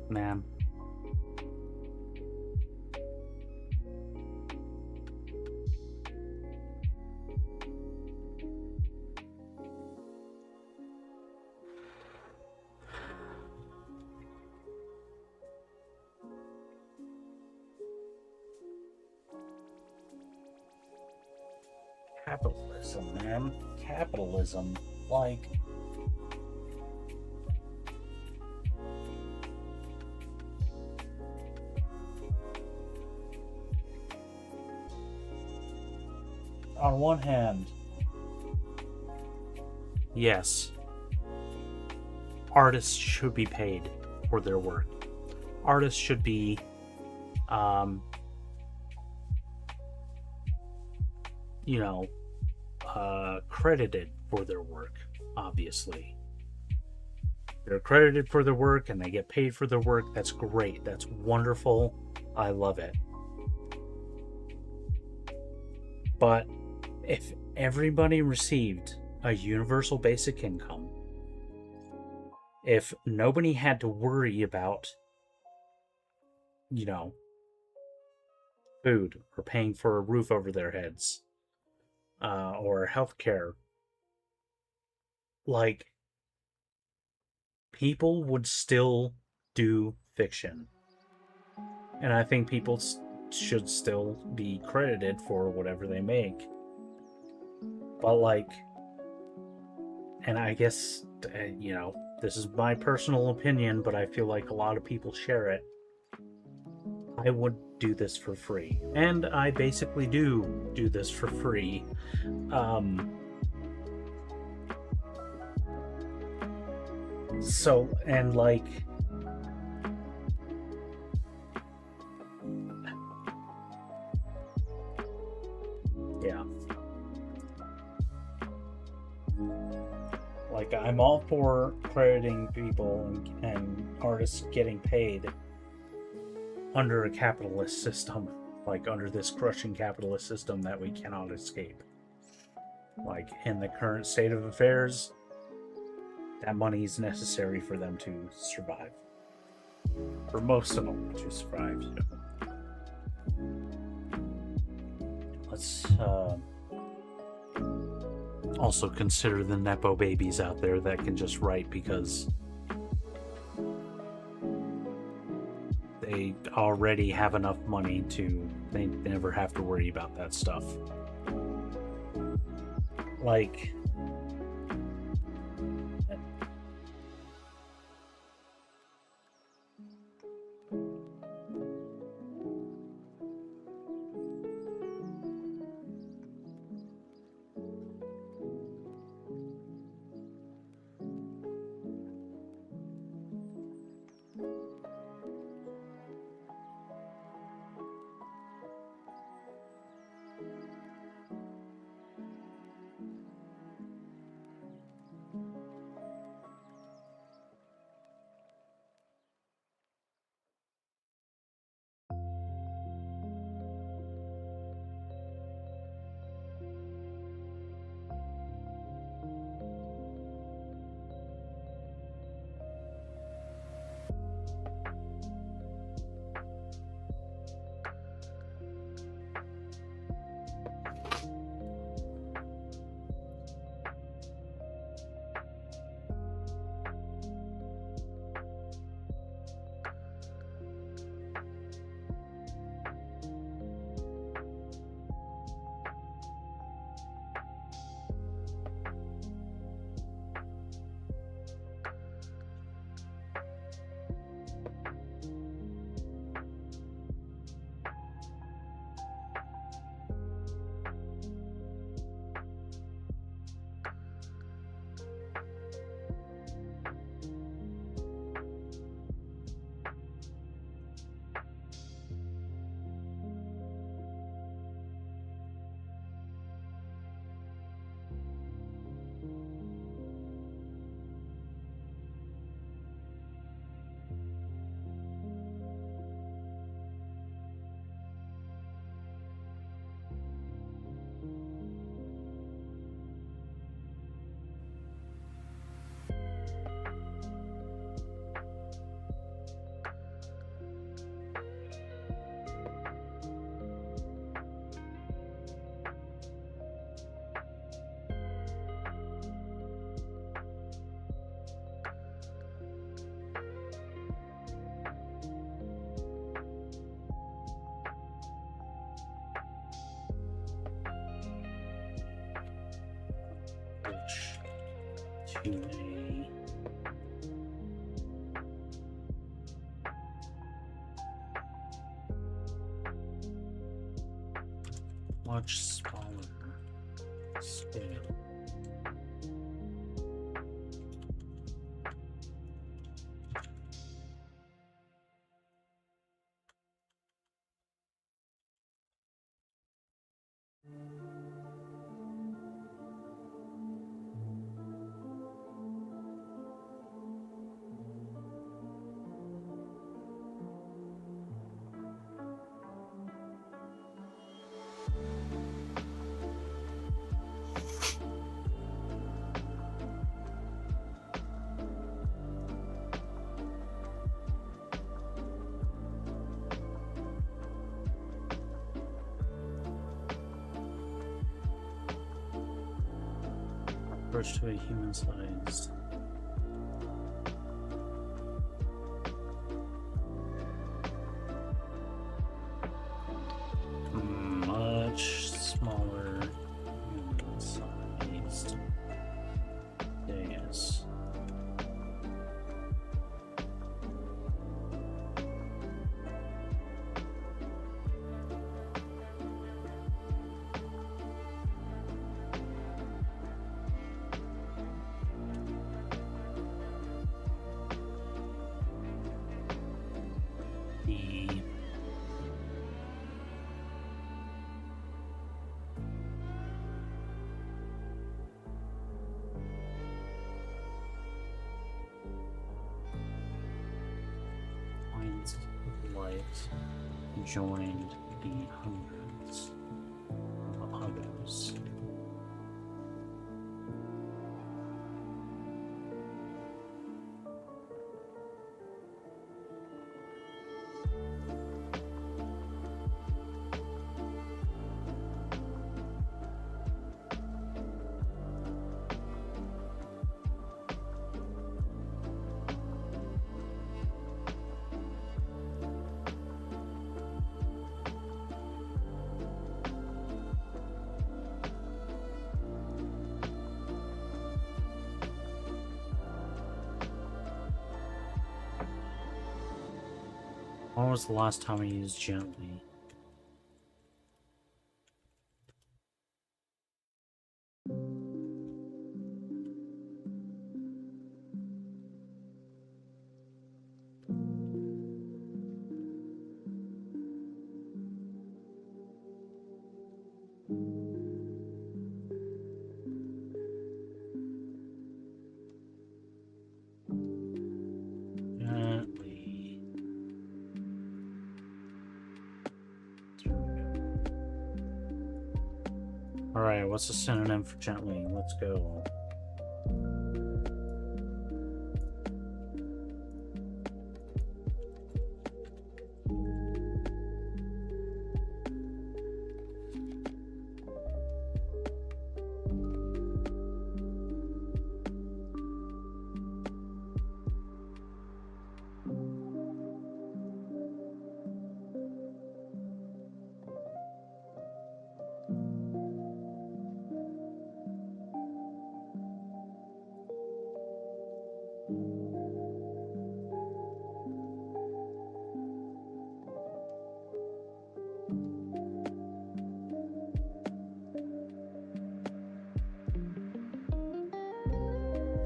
Man. Capitalism, man. Capitalism. Like, on one hand, yes, artists should be paid for their work. Artists should be credited for their work, obviously. they're credited for their work and they get paid for their work. That's great. That's wonderful. I love it. But if everybody received a universal basic income, if nobody had to worry about, food or paying for a roof over their heads, or healthcare, like, people would still do fiction. And I think people should still be credited for whatever they make. But, like, and I guess, this is my personal opinion, but I feel like a lot of people share it. I would do this for free. And I basically do this for free. So, and like, yeah. Like, I'm all for crediting people and artists getting paid under a capitalist system, like under this crushing capitalist system that we cannot escape. Like, in the current state of affairs, that money is necessary for them to survive. For most of them to survive, Let's also consider the Nepo babies out there that can just write because they already have enough money to they never have to worry about that stuff. Like, to a much smaller scale. approach to a human size. Much smaller human sized. Yes. The lines of light joined the hundreds of others. When was the last time I used gently? Gently. Alright, what's the synonym for gently? Let's go.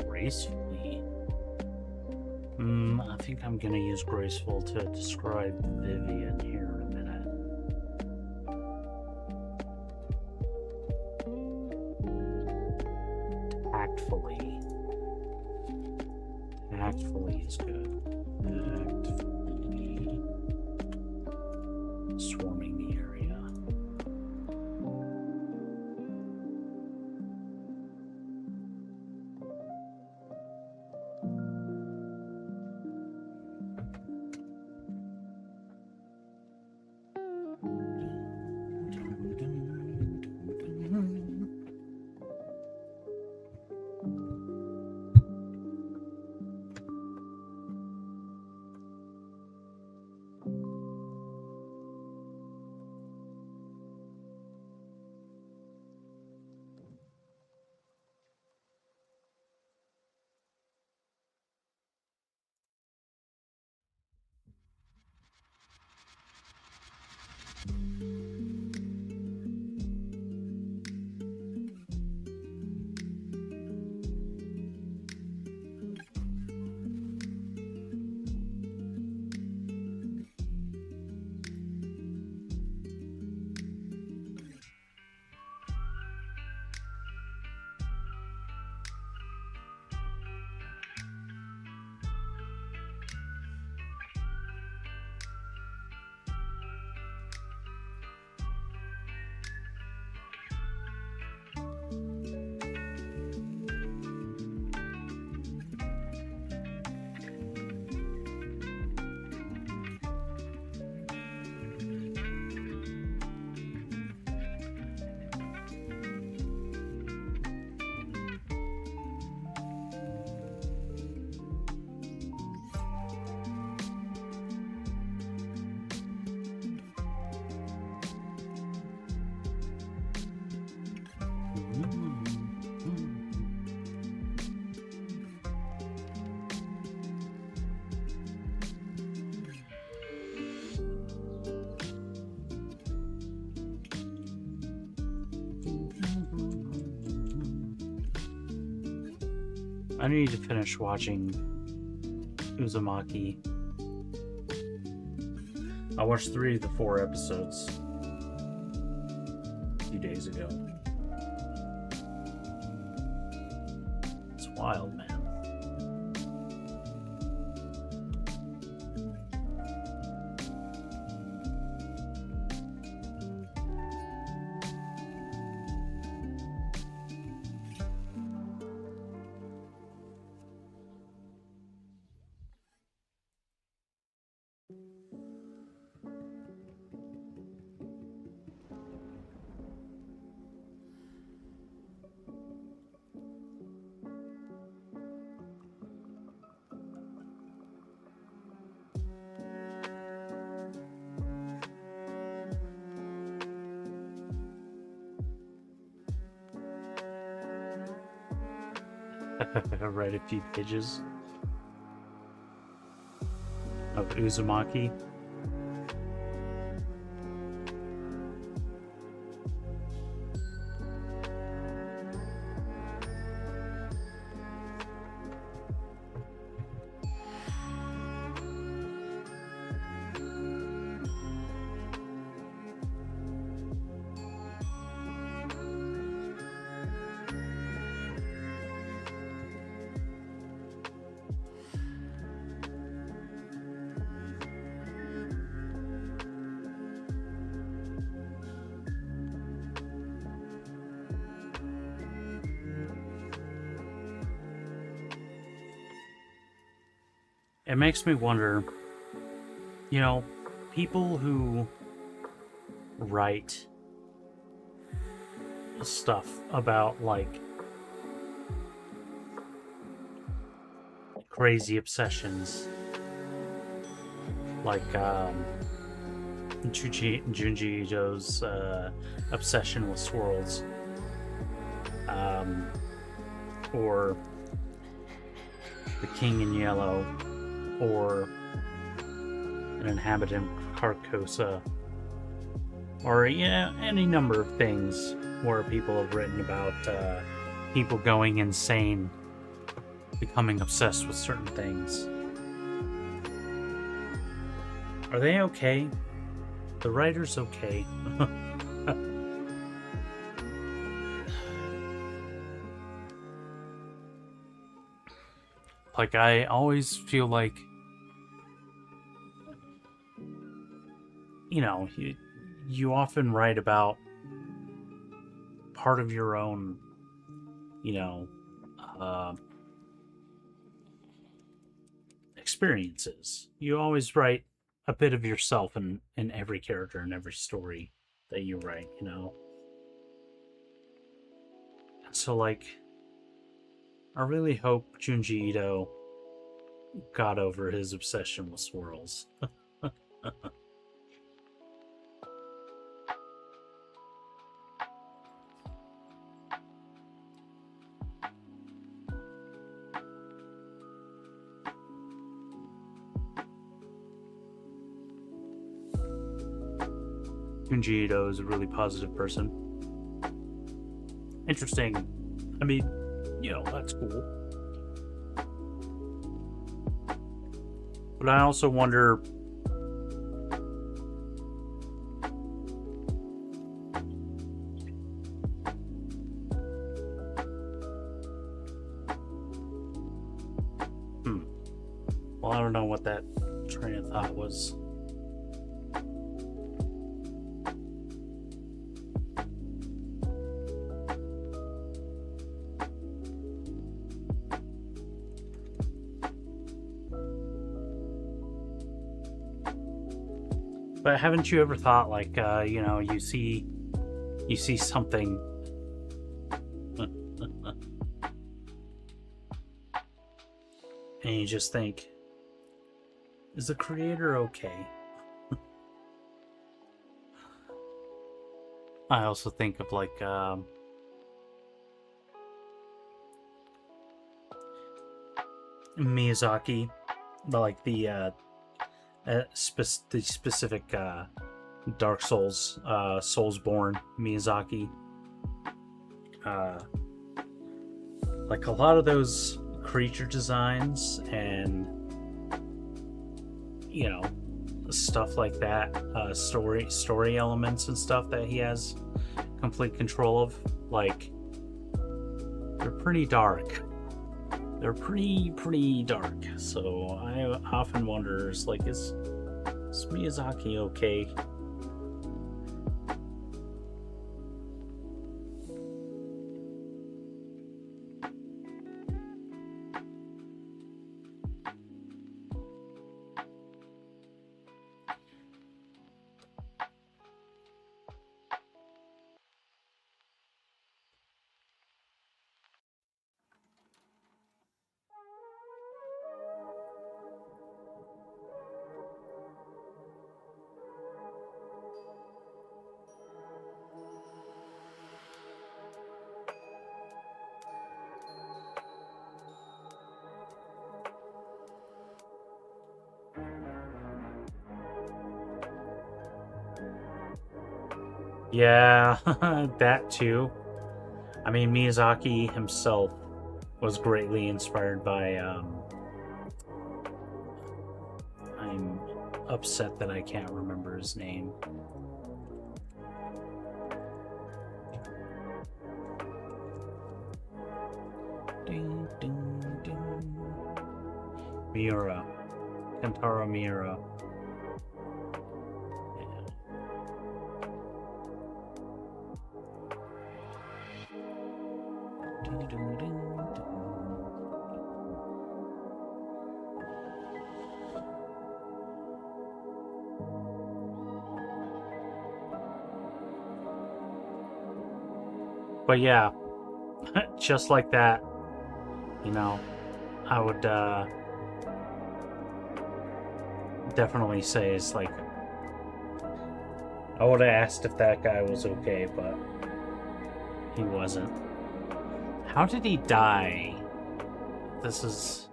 Gracefully. I think I'm gonna use graceful to describe Vivian here in a minute. Tactfully. Tactfully is good. Tactfully. Swarming the area. I need to finish watching Uzumaki. I watched 3 of the 4 episodes a few days ago. It's wild, man. I read a few pages of Uzumaki. It makes me wonder, you know, people who write stuff about, like, crazy obsessions, like Junji Ito's obsession with swirls, or The King in Yellow, or An Inhabitant Carcosa, or any number of things where people have written about people going insane, becoming obsessed with certain things. Are they okay? The writer's okay. Like, I always feel like, you know, you often write about part of your own, you know, experiences. You always write a bit of yourself in every character and every story that you write, you know. And so, like, I really hope Junji Ito got over his obsession with swirls. Junji Ito is a really positive person. Interesting. I mean, you know, that's cool. But I also wonder, well, I don't know what that train of thought was. But haven't you ever thought, like, you know, you see something and you just think, is the creator okay? I also think of, like, Miyazaki, like the specific Dark Souls, Soulsborne Miyazaki. Like, a lot of those creature designs and, you know, stuff like that, story elements and stuff that he has complete control of, like, they're pretty dark. They're pretty dark. So I often wonder, is Miyazaki okay? Yeah, that too. I mean, Miyazaki himself was greatly inspired by, I'm upset that I can't remember his name. Ding, ding, ding. Miura. Kentaro Miura. But yeah, just like that, you know, I would definitely say it's like, I would have asked if that guy was okay, but he wasn't. How did he die? This is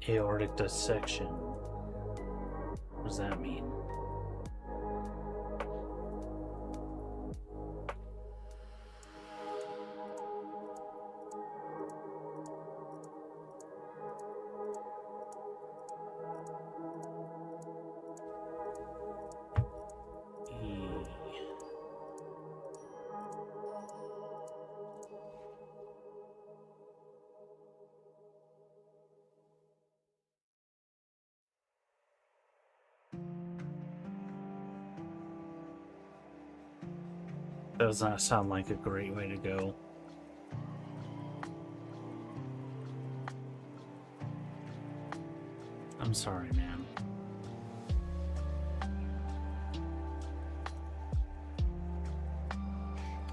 aortic dissection. What does that mean? Does not sound like a great way to go. I'm sorry, man.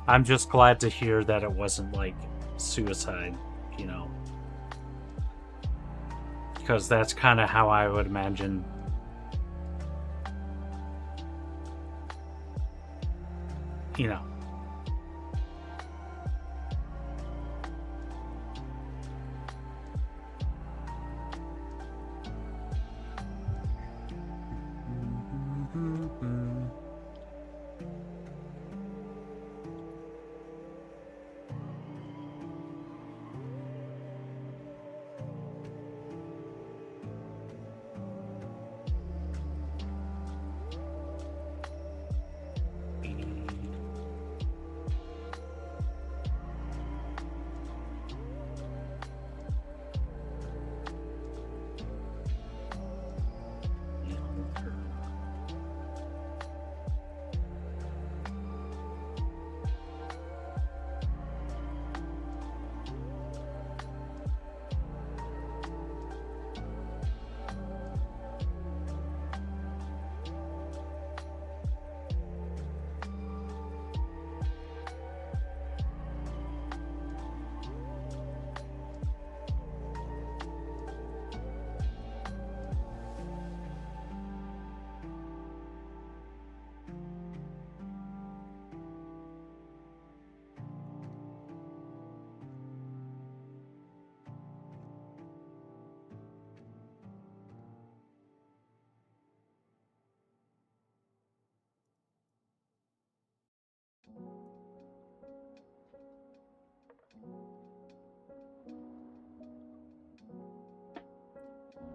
I'm just glad to hear that it wasn't like suicide, you know. Because that's kind of how I would imagine. You know.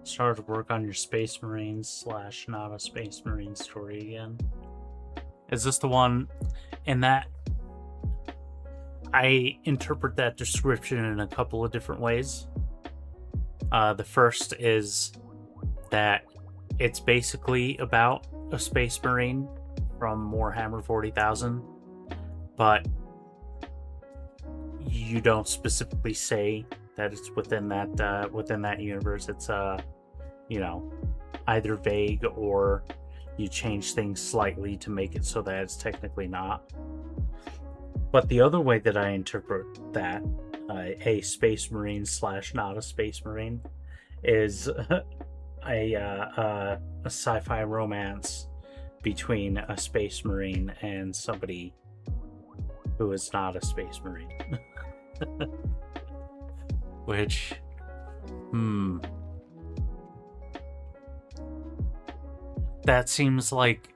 started to work on your Space Marines / not a Space Marine story again. Is this the one in that? I interpret that description in a couple of different ways. The first is that it's basically about a Space Marine from Warhammer 40,000, but you don't specifically say that it's within that universe. It's you know, either vague or you change things slightly to make it so that it's technically not. But the other way that I interpret that, a Space Marine / not a Space Marine, is a sci-fi romance between a Space Marine and somebody who is not a Space Marine. Which, that seems like,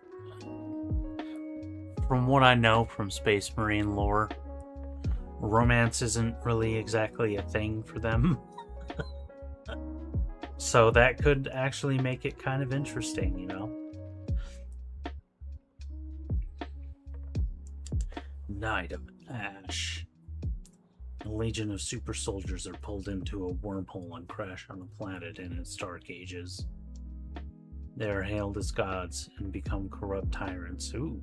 from what I know from Space Marine lore, romance isn't really exactly a thing for them. So that could actually make it kind of interesting, you know? Night of Ash. A legion of super soldiers are pulled into a wormhole and crash on a planet in its dark ages. They are hailed as gods and become corrupt tyrants. Ooh.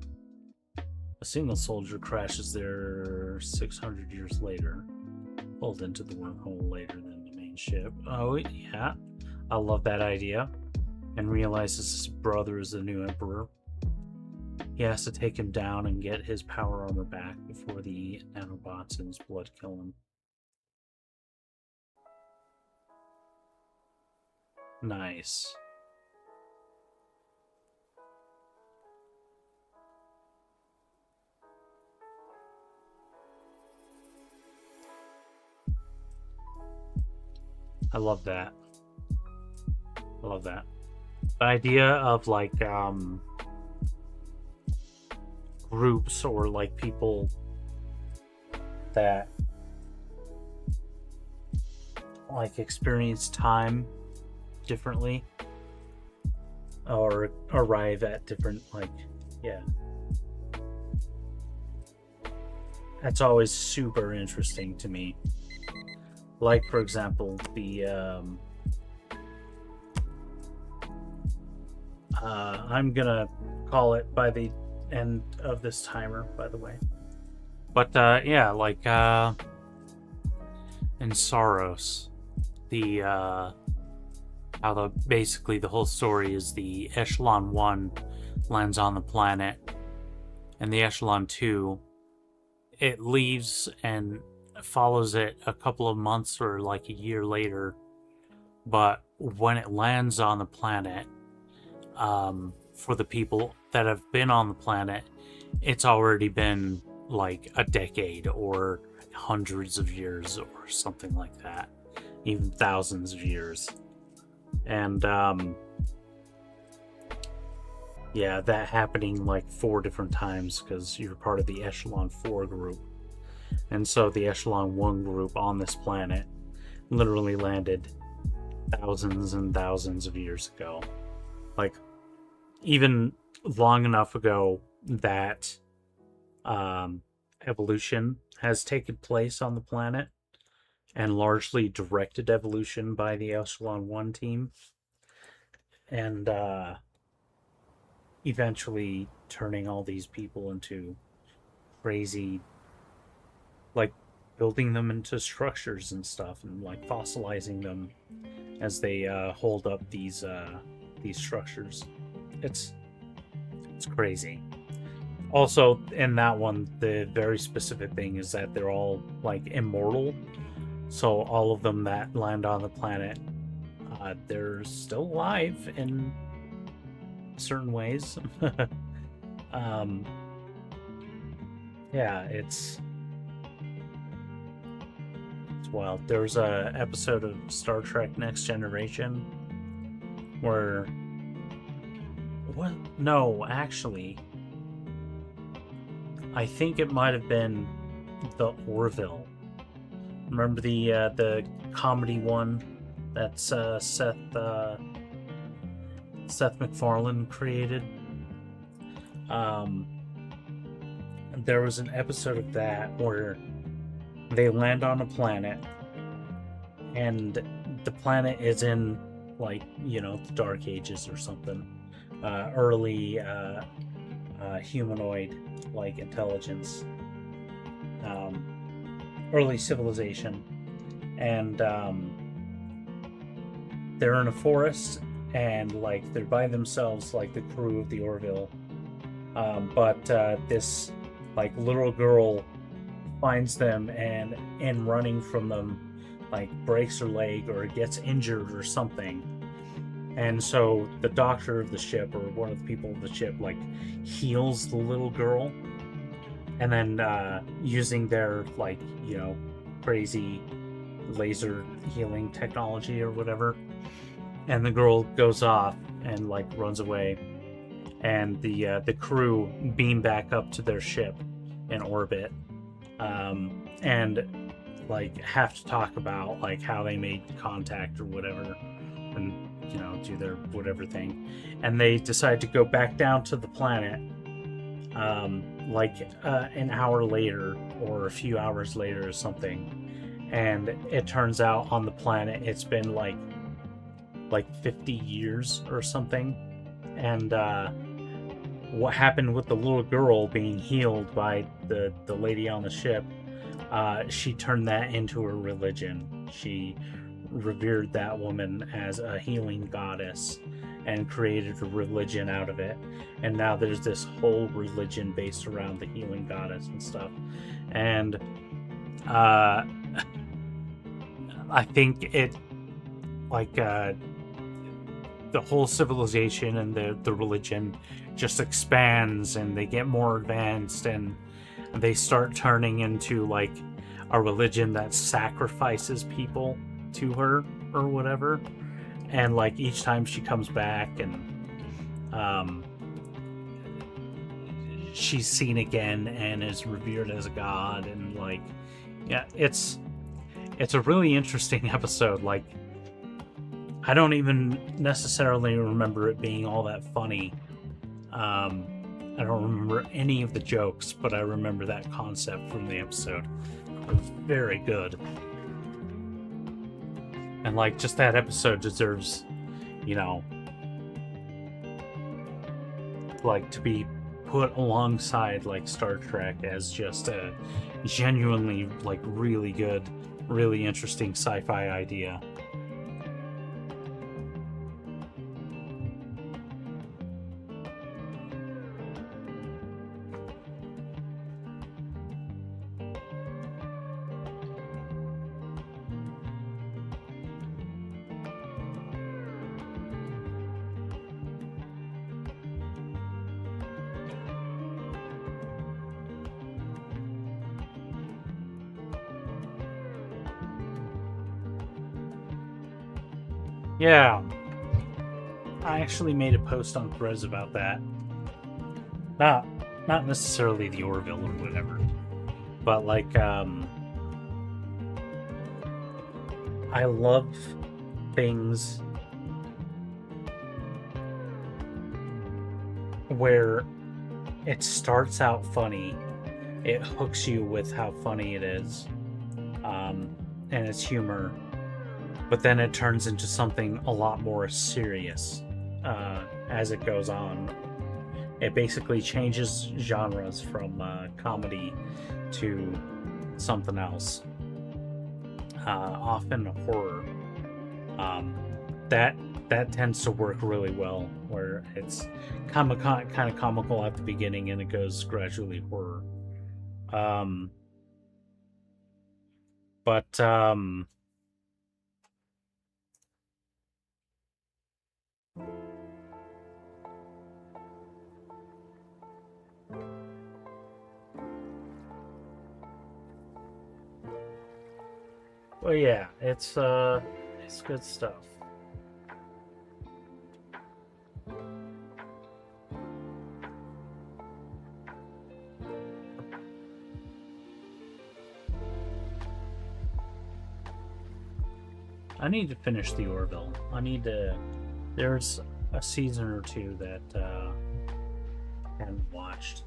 A single soldier crashes there 600 years later, pulled into the wormhole later than the main ship. Oh, yeah. I love that idea. And realizes his brother is the new emperor. He has to take him down and get his power armor back before the nanobots in his blood kill him. Nice. I love that. I love that. The idea of like groups or like people that like experience time differently or arrive at different, like, yeah, that's always super interesting to me. Like, for example, the I'm gonna call it by the end of this timer, by the way. But yeah, like in Saros, the how the basically the whole story is the Echelon 1 lands on the planet, and the Echelon 2, it leaves and follows it a couple of months or like a year later. But when it lands on the planet, for the people that have been on the planet, it's already been like a decade or hundreds of years or something like that, even thousands of years. And yeah, that happening like 4 different times because you're part of the Echelon 4 group. And so the Echelon 1 group on this planet literally landed thousands and thousands of years ago. Like, even long enough ago that evolution has taken place on the planet, and largely directed evolution by the Echelon 1 team, and eventually turning all these people into crazy, like building them into structures and stuff, and like fossilizing them as they hold up these structures. It's crazy. Also, in that one, the very specific thing is that they're all like immortal. So all of them that land on the planet, they're still alive in certain ways. Yeah, it's wild. There's a episode of Star Trek Next Generation where no, actually, I think it might have been the Orville. Remember the comedy one That's Seth MacFarlane created. There was an episode of that where they land on a planet, and the planet is in, like, you know, the Dark Ages or something. Early humanoid, like, intelligence. Early civilization. And they're in a forest, and, like, they're by themselves, like the crew of the Orville. But this, like, little girl finds them, and in running from them, like, breaks her leg or gets injured or something. And so the doctor of the ship, or one of the people of the ship, like, heals the little girl, and then using their, like, you know, crazy laser healing technology or whatever, and the girl goes off and, like, runs away, and the crew beam back up to their ship in orbit, and, like, have to talk about, like, how they made contact or whatever, and, you know, do their whatever thing. And they decide to go back down to the planet, like, an hour later or a few hours later or something. And it turns out on the planet it's been like 50 years or something. And what happened with the little girl being healed by the lady on the ship, she turned that into a religion. She revered that woman as a healing goddess and created a religion out of it. And now there's this whole religion based around the healing goddess and stuff. And I think it, like, the whole civilization and the religion just expands, and they get more advanced, and they start turning into, like, a religion that sacrifices people to her or whatever. And, like, each time she comes back, and she's seen again and is revered as a god. And, like, yeah, it's a really interesting episode. Like, I don't even necessarily remember it being all that funny. I don't remember any of the jokes, but I remember that concept from the episode. It was very good. And, like, just that episode deserves, you know, like, to be put alongside, like, Star Trek as just a genuinely, like, really good, really interesting sci-fi idea. Yeah, I actually made a post on Threads about that. Not necessarily the Orville or whatever, but, like, I love things where it starts out funny, it hooks you with how funny it is, and its humor. But then it turns into something a lot more serious as it goes on. It basically changes genres from comedy to something else. Often horror. That tends to work really well, where it's kind of comical at the beginning and it goes gradually horror. Well, yeah, it's good stuff. I need to finish the Orville. I need to. There's a season or two that I haven't watched.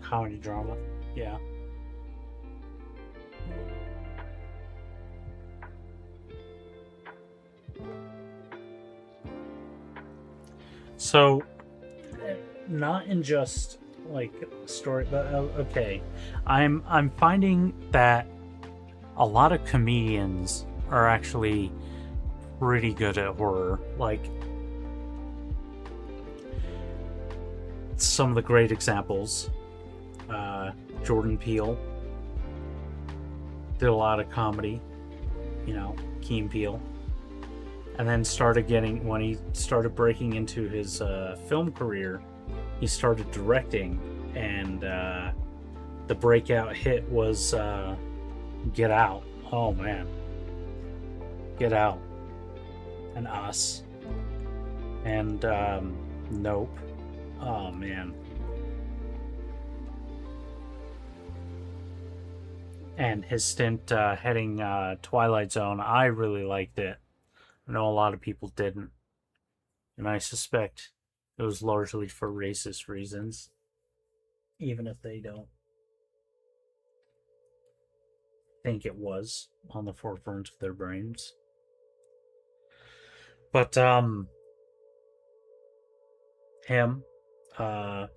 Comedy drama, yeah. So, not in just like story, but okay. I'm finding that a lot of comedians are actually pretty good at horror. Like, some of the great examples. Jordan Peele did a lot of comedy, you know, Key and Peele, and then when he started breaking into his film career, he started directing, and the breakout hit was Get Out. Oh man, Get Out, and Us, and Nope. Oh man. And his stint heading Twilight Zone, I really liked it. I know a lot of people didn't. And I suspect it was largely for racist reasons. Even if they don't think it was on the forefront of their brains. But, him, oh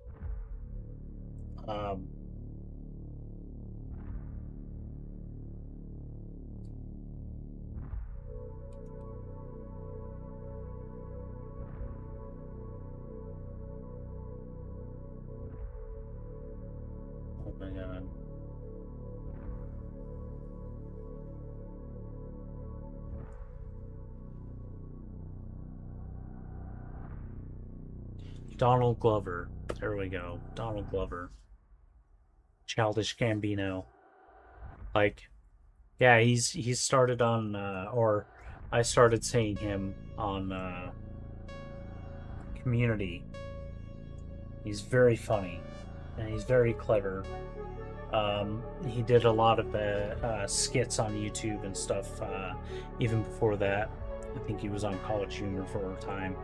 my god. Donald Glover. There we go. Donald Glover. Childish Gambino. Like, yeah, he's started on, or I started seeing him on Community. He's very funny, and he's very clever. He did a lot of skits on YouTube and stuff, even before that. I think he was on College Humor for a time.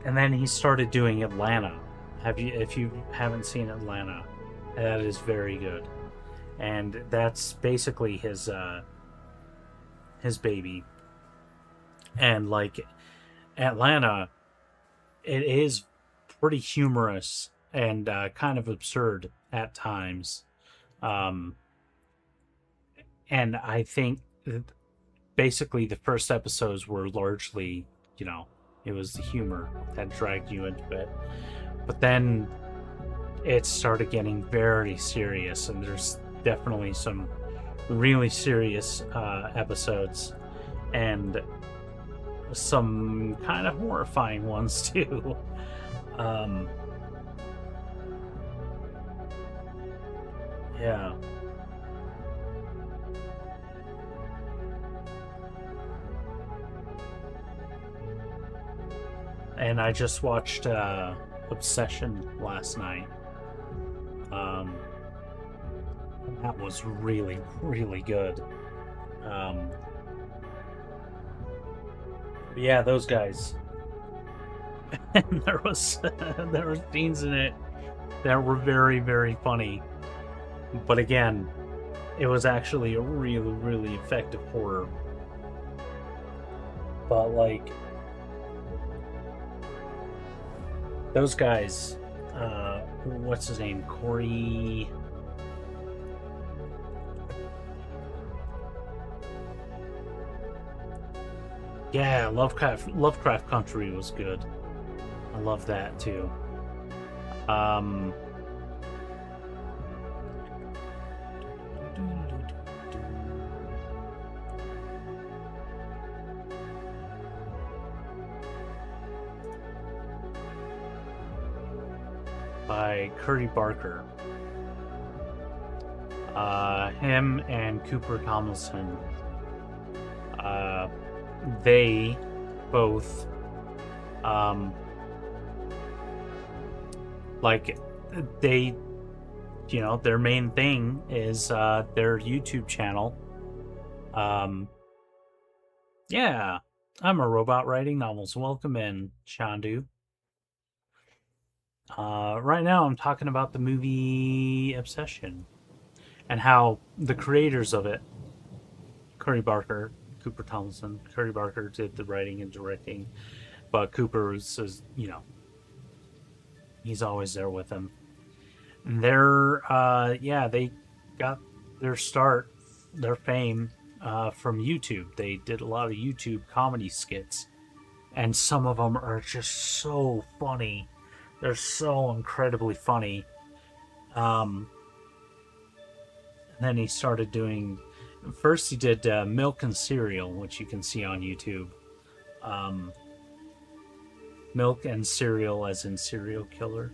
And then he started doing Atlanta. If you haven't seen Atlanta, that is very good. And that's basically his baby. And like Atlanta, it is pretty humorous and kind of absurd at times. And I think basically the first episodes were largely, you know, it was the humor that dragged you into it. But then it started getting very serious, and there's definitely some really serious episodes, and some kind of horrifying ones too. Yeah. And I just watched Obsession last night. That was really, really good. But yeah, those guys. And there were scenes in it that were very, very funny. But again, it was actually a really, really effective horror. But like, those guys, what's his name? Yeah, Lovecraft Country was good. I love that too. By Curry Barker. Him and Cooper Tomlinson. They both, like, they, you know, their main thing is their YouTube channel. Yeah, I'm a robot writing novels. Welcome in, Shandu. Right now I'm talking about the movie Obsession and how the creators of it, Curry Barker, Cooper Tomlinson, Curry Barker did the writing and directing, but Cooper says, you know, he's always there with them. And they're, yeah, they got their start, their fame, from YouTube. They did a lot of YouTube comedy skits, and some of them are just so funny. They're so incredibly funny. And then he started doing... First he did Milk and Cereal, which you can see on YouTube. Milk and Cereal as in serial killer.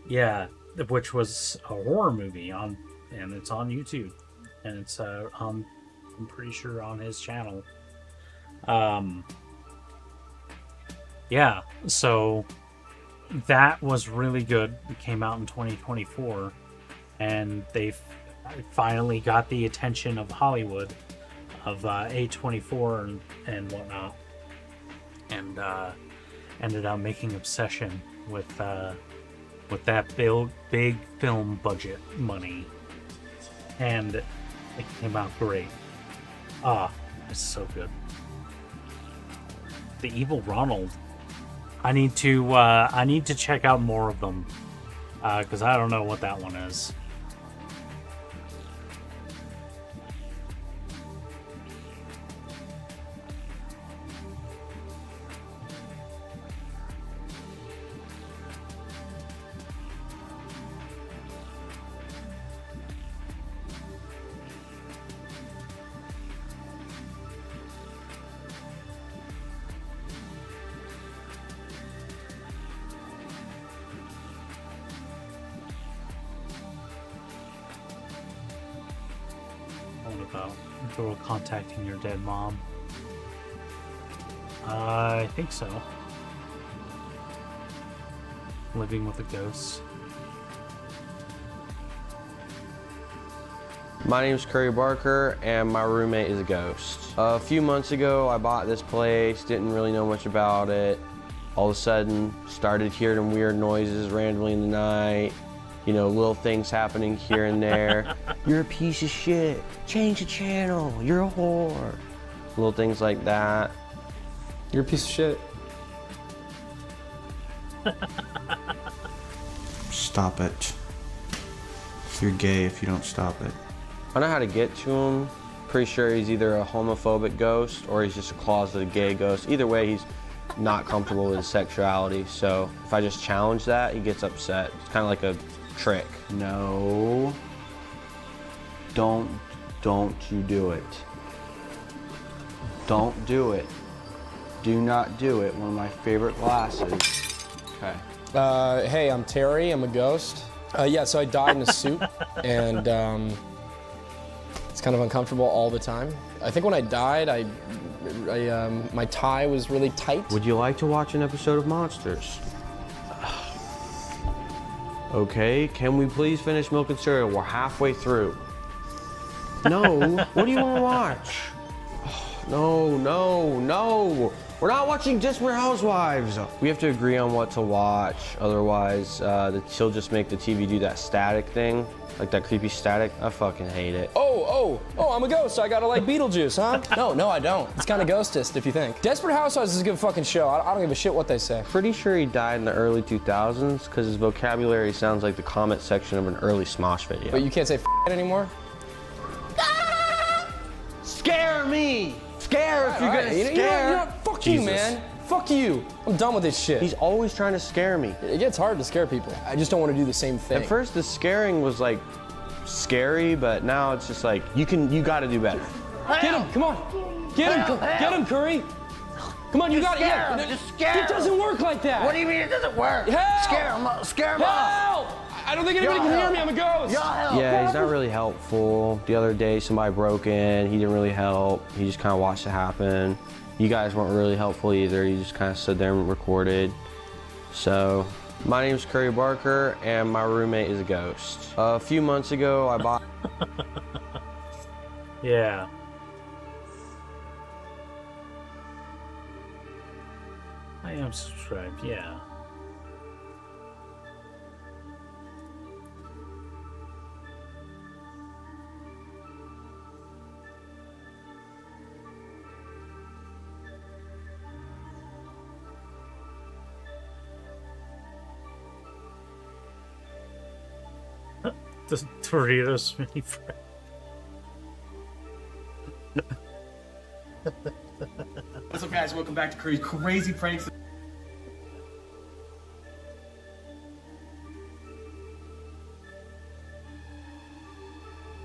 Yeah, which was a horror movie, and it's on YouTube. And it's, I'm pretty sure, on his channel. Yeah, so that was really good. It came out in 2024, and they finally got the attention of Hollywood, of A24 and whatnot, and ended up making Obsession with that big film budget money, and it came out great. It's so good. The Evil Ronald. I need to check out more of them, because I don't know what that one is. About girl contacting your dead mom. I think so. Living with a ghost. My name is Curry Barker, and my roommate is a ghost. A few months ago, I bought this place, didn't really know much about it. All of a sudden, started hearing weird noises randomly in the night. You know, little things happening here and there. You're a piece of shit. Change the channel. You're a whore. Little things like that. You're a piece of shit. Stop it. You're gay if you don't stop it. I know how to get to him. Pretty sure he's either a homophobic ghost or he's just a closeted gay ghost. Either way, he's not comfortable with his sexuality. So if I just challenge that, he gets upset. It's kind of like a trick. No. Don't you do it. Don't do it. Do not do it. One of my favorite glasses. Okay. Hey, I'm Terry. I'm a ghost. Yeah, so I died in a suit, and it's kind of uncomfortable all the time. I think when I died, my tie was really tight. Would you like to watch an episode of Monsters? Okay, can we please finish Milk and Cereal? We're halfway through. No, what do you want to watch? Oh, no. We're not watching Desperate Housewives. We have to agree on what to watch. Otherwise, she'll just make the TV do that static thing. Like that creepy static. I fucking hate it. Oh, I'm a ghost, so I gotta like Beetlejuice, huh? No, I don't. It's kind of ghostist if you think. Desperate Housewives is a good fucking show. I don't give a shit what they say. Pretty sure he died in the early 2000s because his vocabulary sounds like the comment section of an early Smosh video. But you can't say f*** anymore? Scary! Scare me! Scare if you're gonna You scare! know, fuck you, man. Fuck you. I'm done with this shit. He's always trying to scare me. It gets hard to scare people. I just don't want to do the same thing. At first, the scaring was like scary, but now it's just like you gotta do better. Get him, come on. Get him, Curry. Come on, you got it. Yeah. Just scare It doesn't work like that. What do you mean it doesn't work? Help! Scare him off! Help! I don't think anybody can hear me. I'm a ghost. Y'all help! Yeah, he's not really helpful. The other day, somebody broke in. He didn't really help. He just kind of watched it happen. You guys weren't really helpful either. You just kind of stood there and recorded. So, my name's Curry Barker, and my roommate is a ghost. A few months ago, I bought... Yeah. I am subscribed, yeah. The Doritos mini fry. What's up, guys? Welcome back to Curry's Crazy Pranks.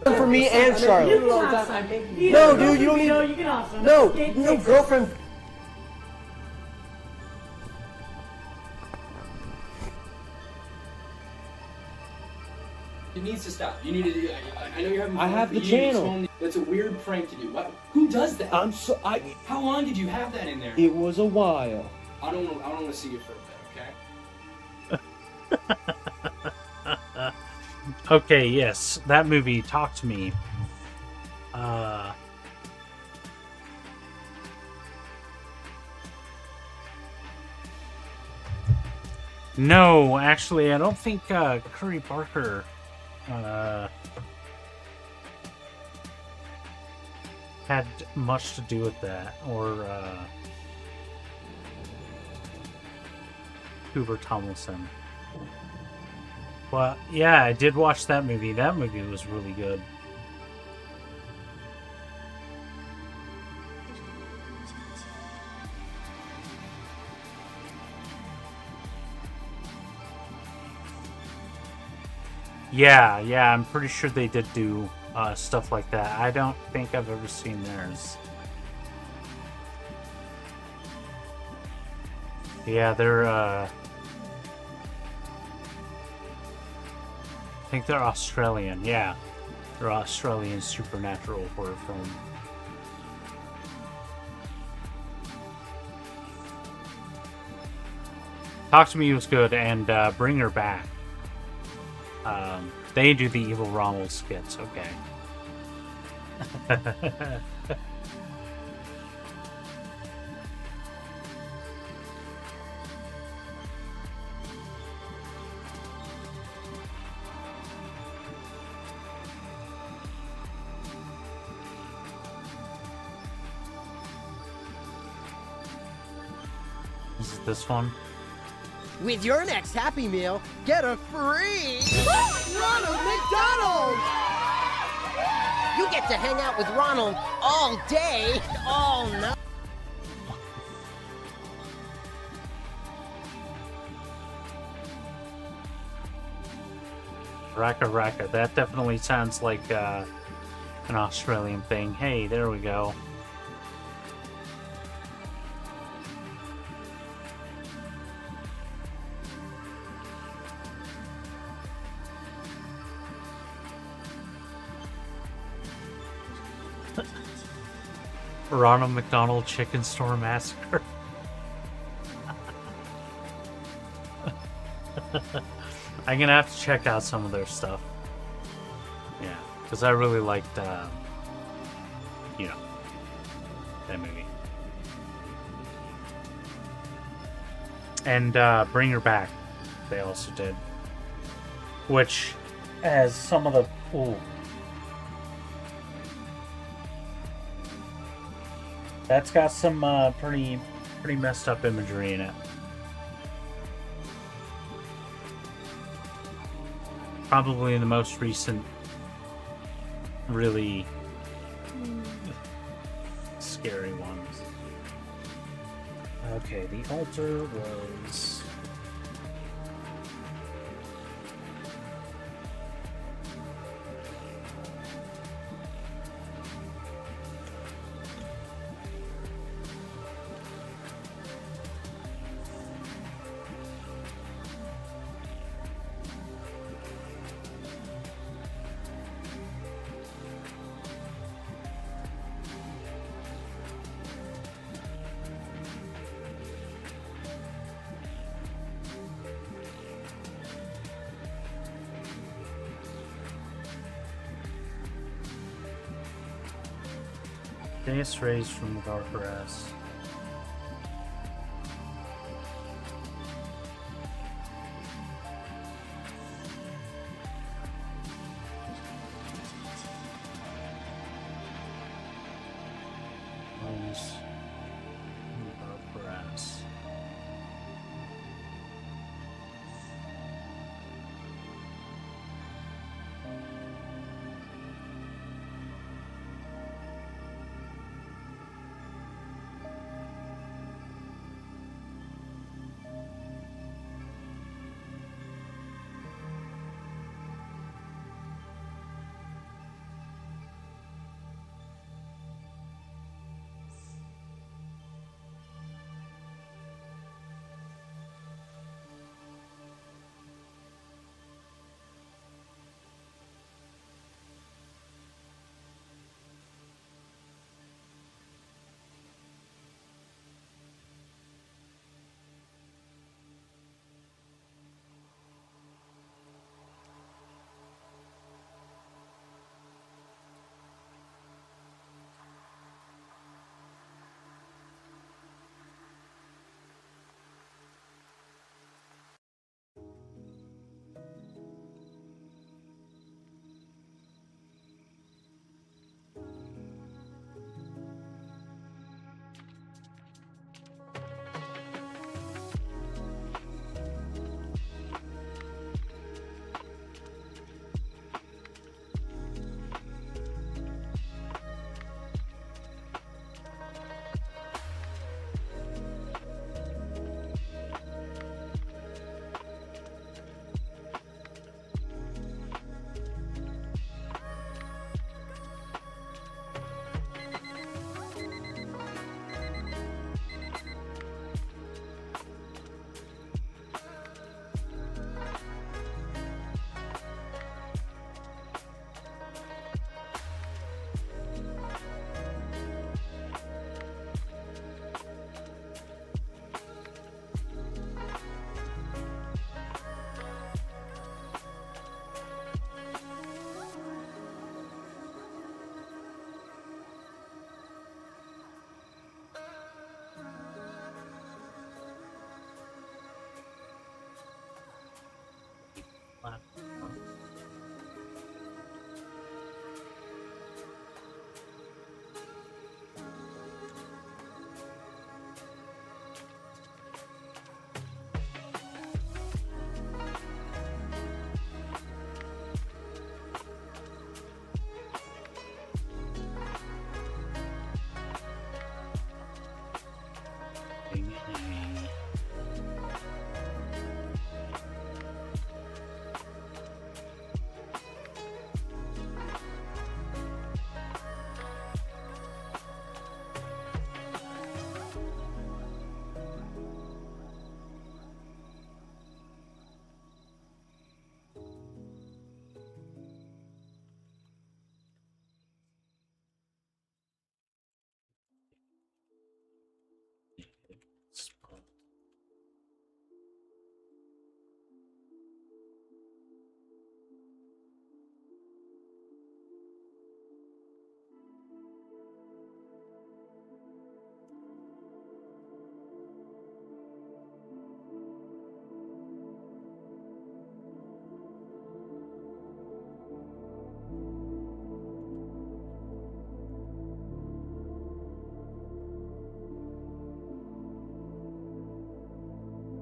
For me and Charlotte. No, dude, you don't need. You can have some. No, no, girlfriend. It needs to stop. You need to. I know you're having. I have the channel. That's a weird prank to do. What? Who does that? How long did you have that in there? It was a while. I don't want to see you for a bit, okay? Okay, yes, that movie, Talk to Me. No, actually, I don't think Curry Barker had much to do with that, or Hoover Tomlinson. Well, yeah, I did watch that movie. That movie was really good. Yeah, I'm pretty sure they did do stuff like that. I don't think I've ever seen theirs. Yeah, they're I think they're Australian. Yeah, they're Australian supernatural horror film. Talk to Me was good, and Bring Her Back. They do the Evil Rommel skits, okay. Is it this one? With your next Happy Meal, get a free Ronald McDonald! You get to hang out with Ronald all day, all night. Raka Raka. That definitely sounds like an Australian thing. Hey, there we go. Ronald McDonald Chicken Store Massacre. I'm gonna have to check out some of their stuff. Yeah, because I really liked, you know, that movie. And Bring Her Back, they also did. Which has some of the... Ooh. That's got some pretty messed up imagery in it. Probably the most recent, really scary ones. Okay, the altar was... Dance rays from the dark grass. Rays from the dark grass.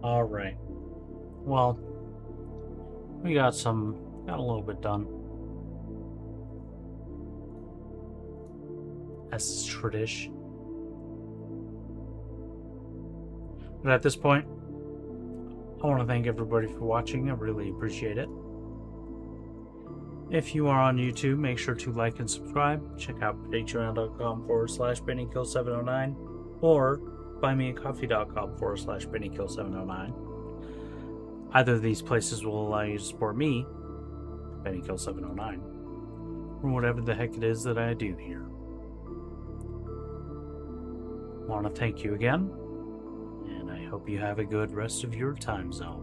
All right. Well, we got a little bit done. As is tradition. But at this point, I want to thank everybody for watching. I really appreciate it. If you are on YouTube, make sure to like and subscribe. Check out patreon.com/BennyKill709 or buymeacoffee.com/BennyKill709. Either of these places will allow you to support me, BennyKill709, or whatever the heck it is that I do here. I want to thank you again, and I hope you have a good rest of your time zone.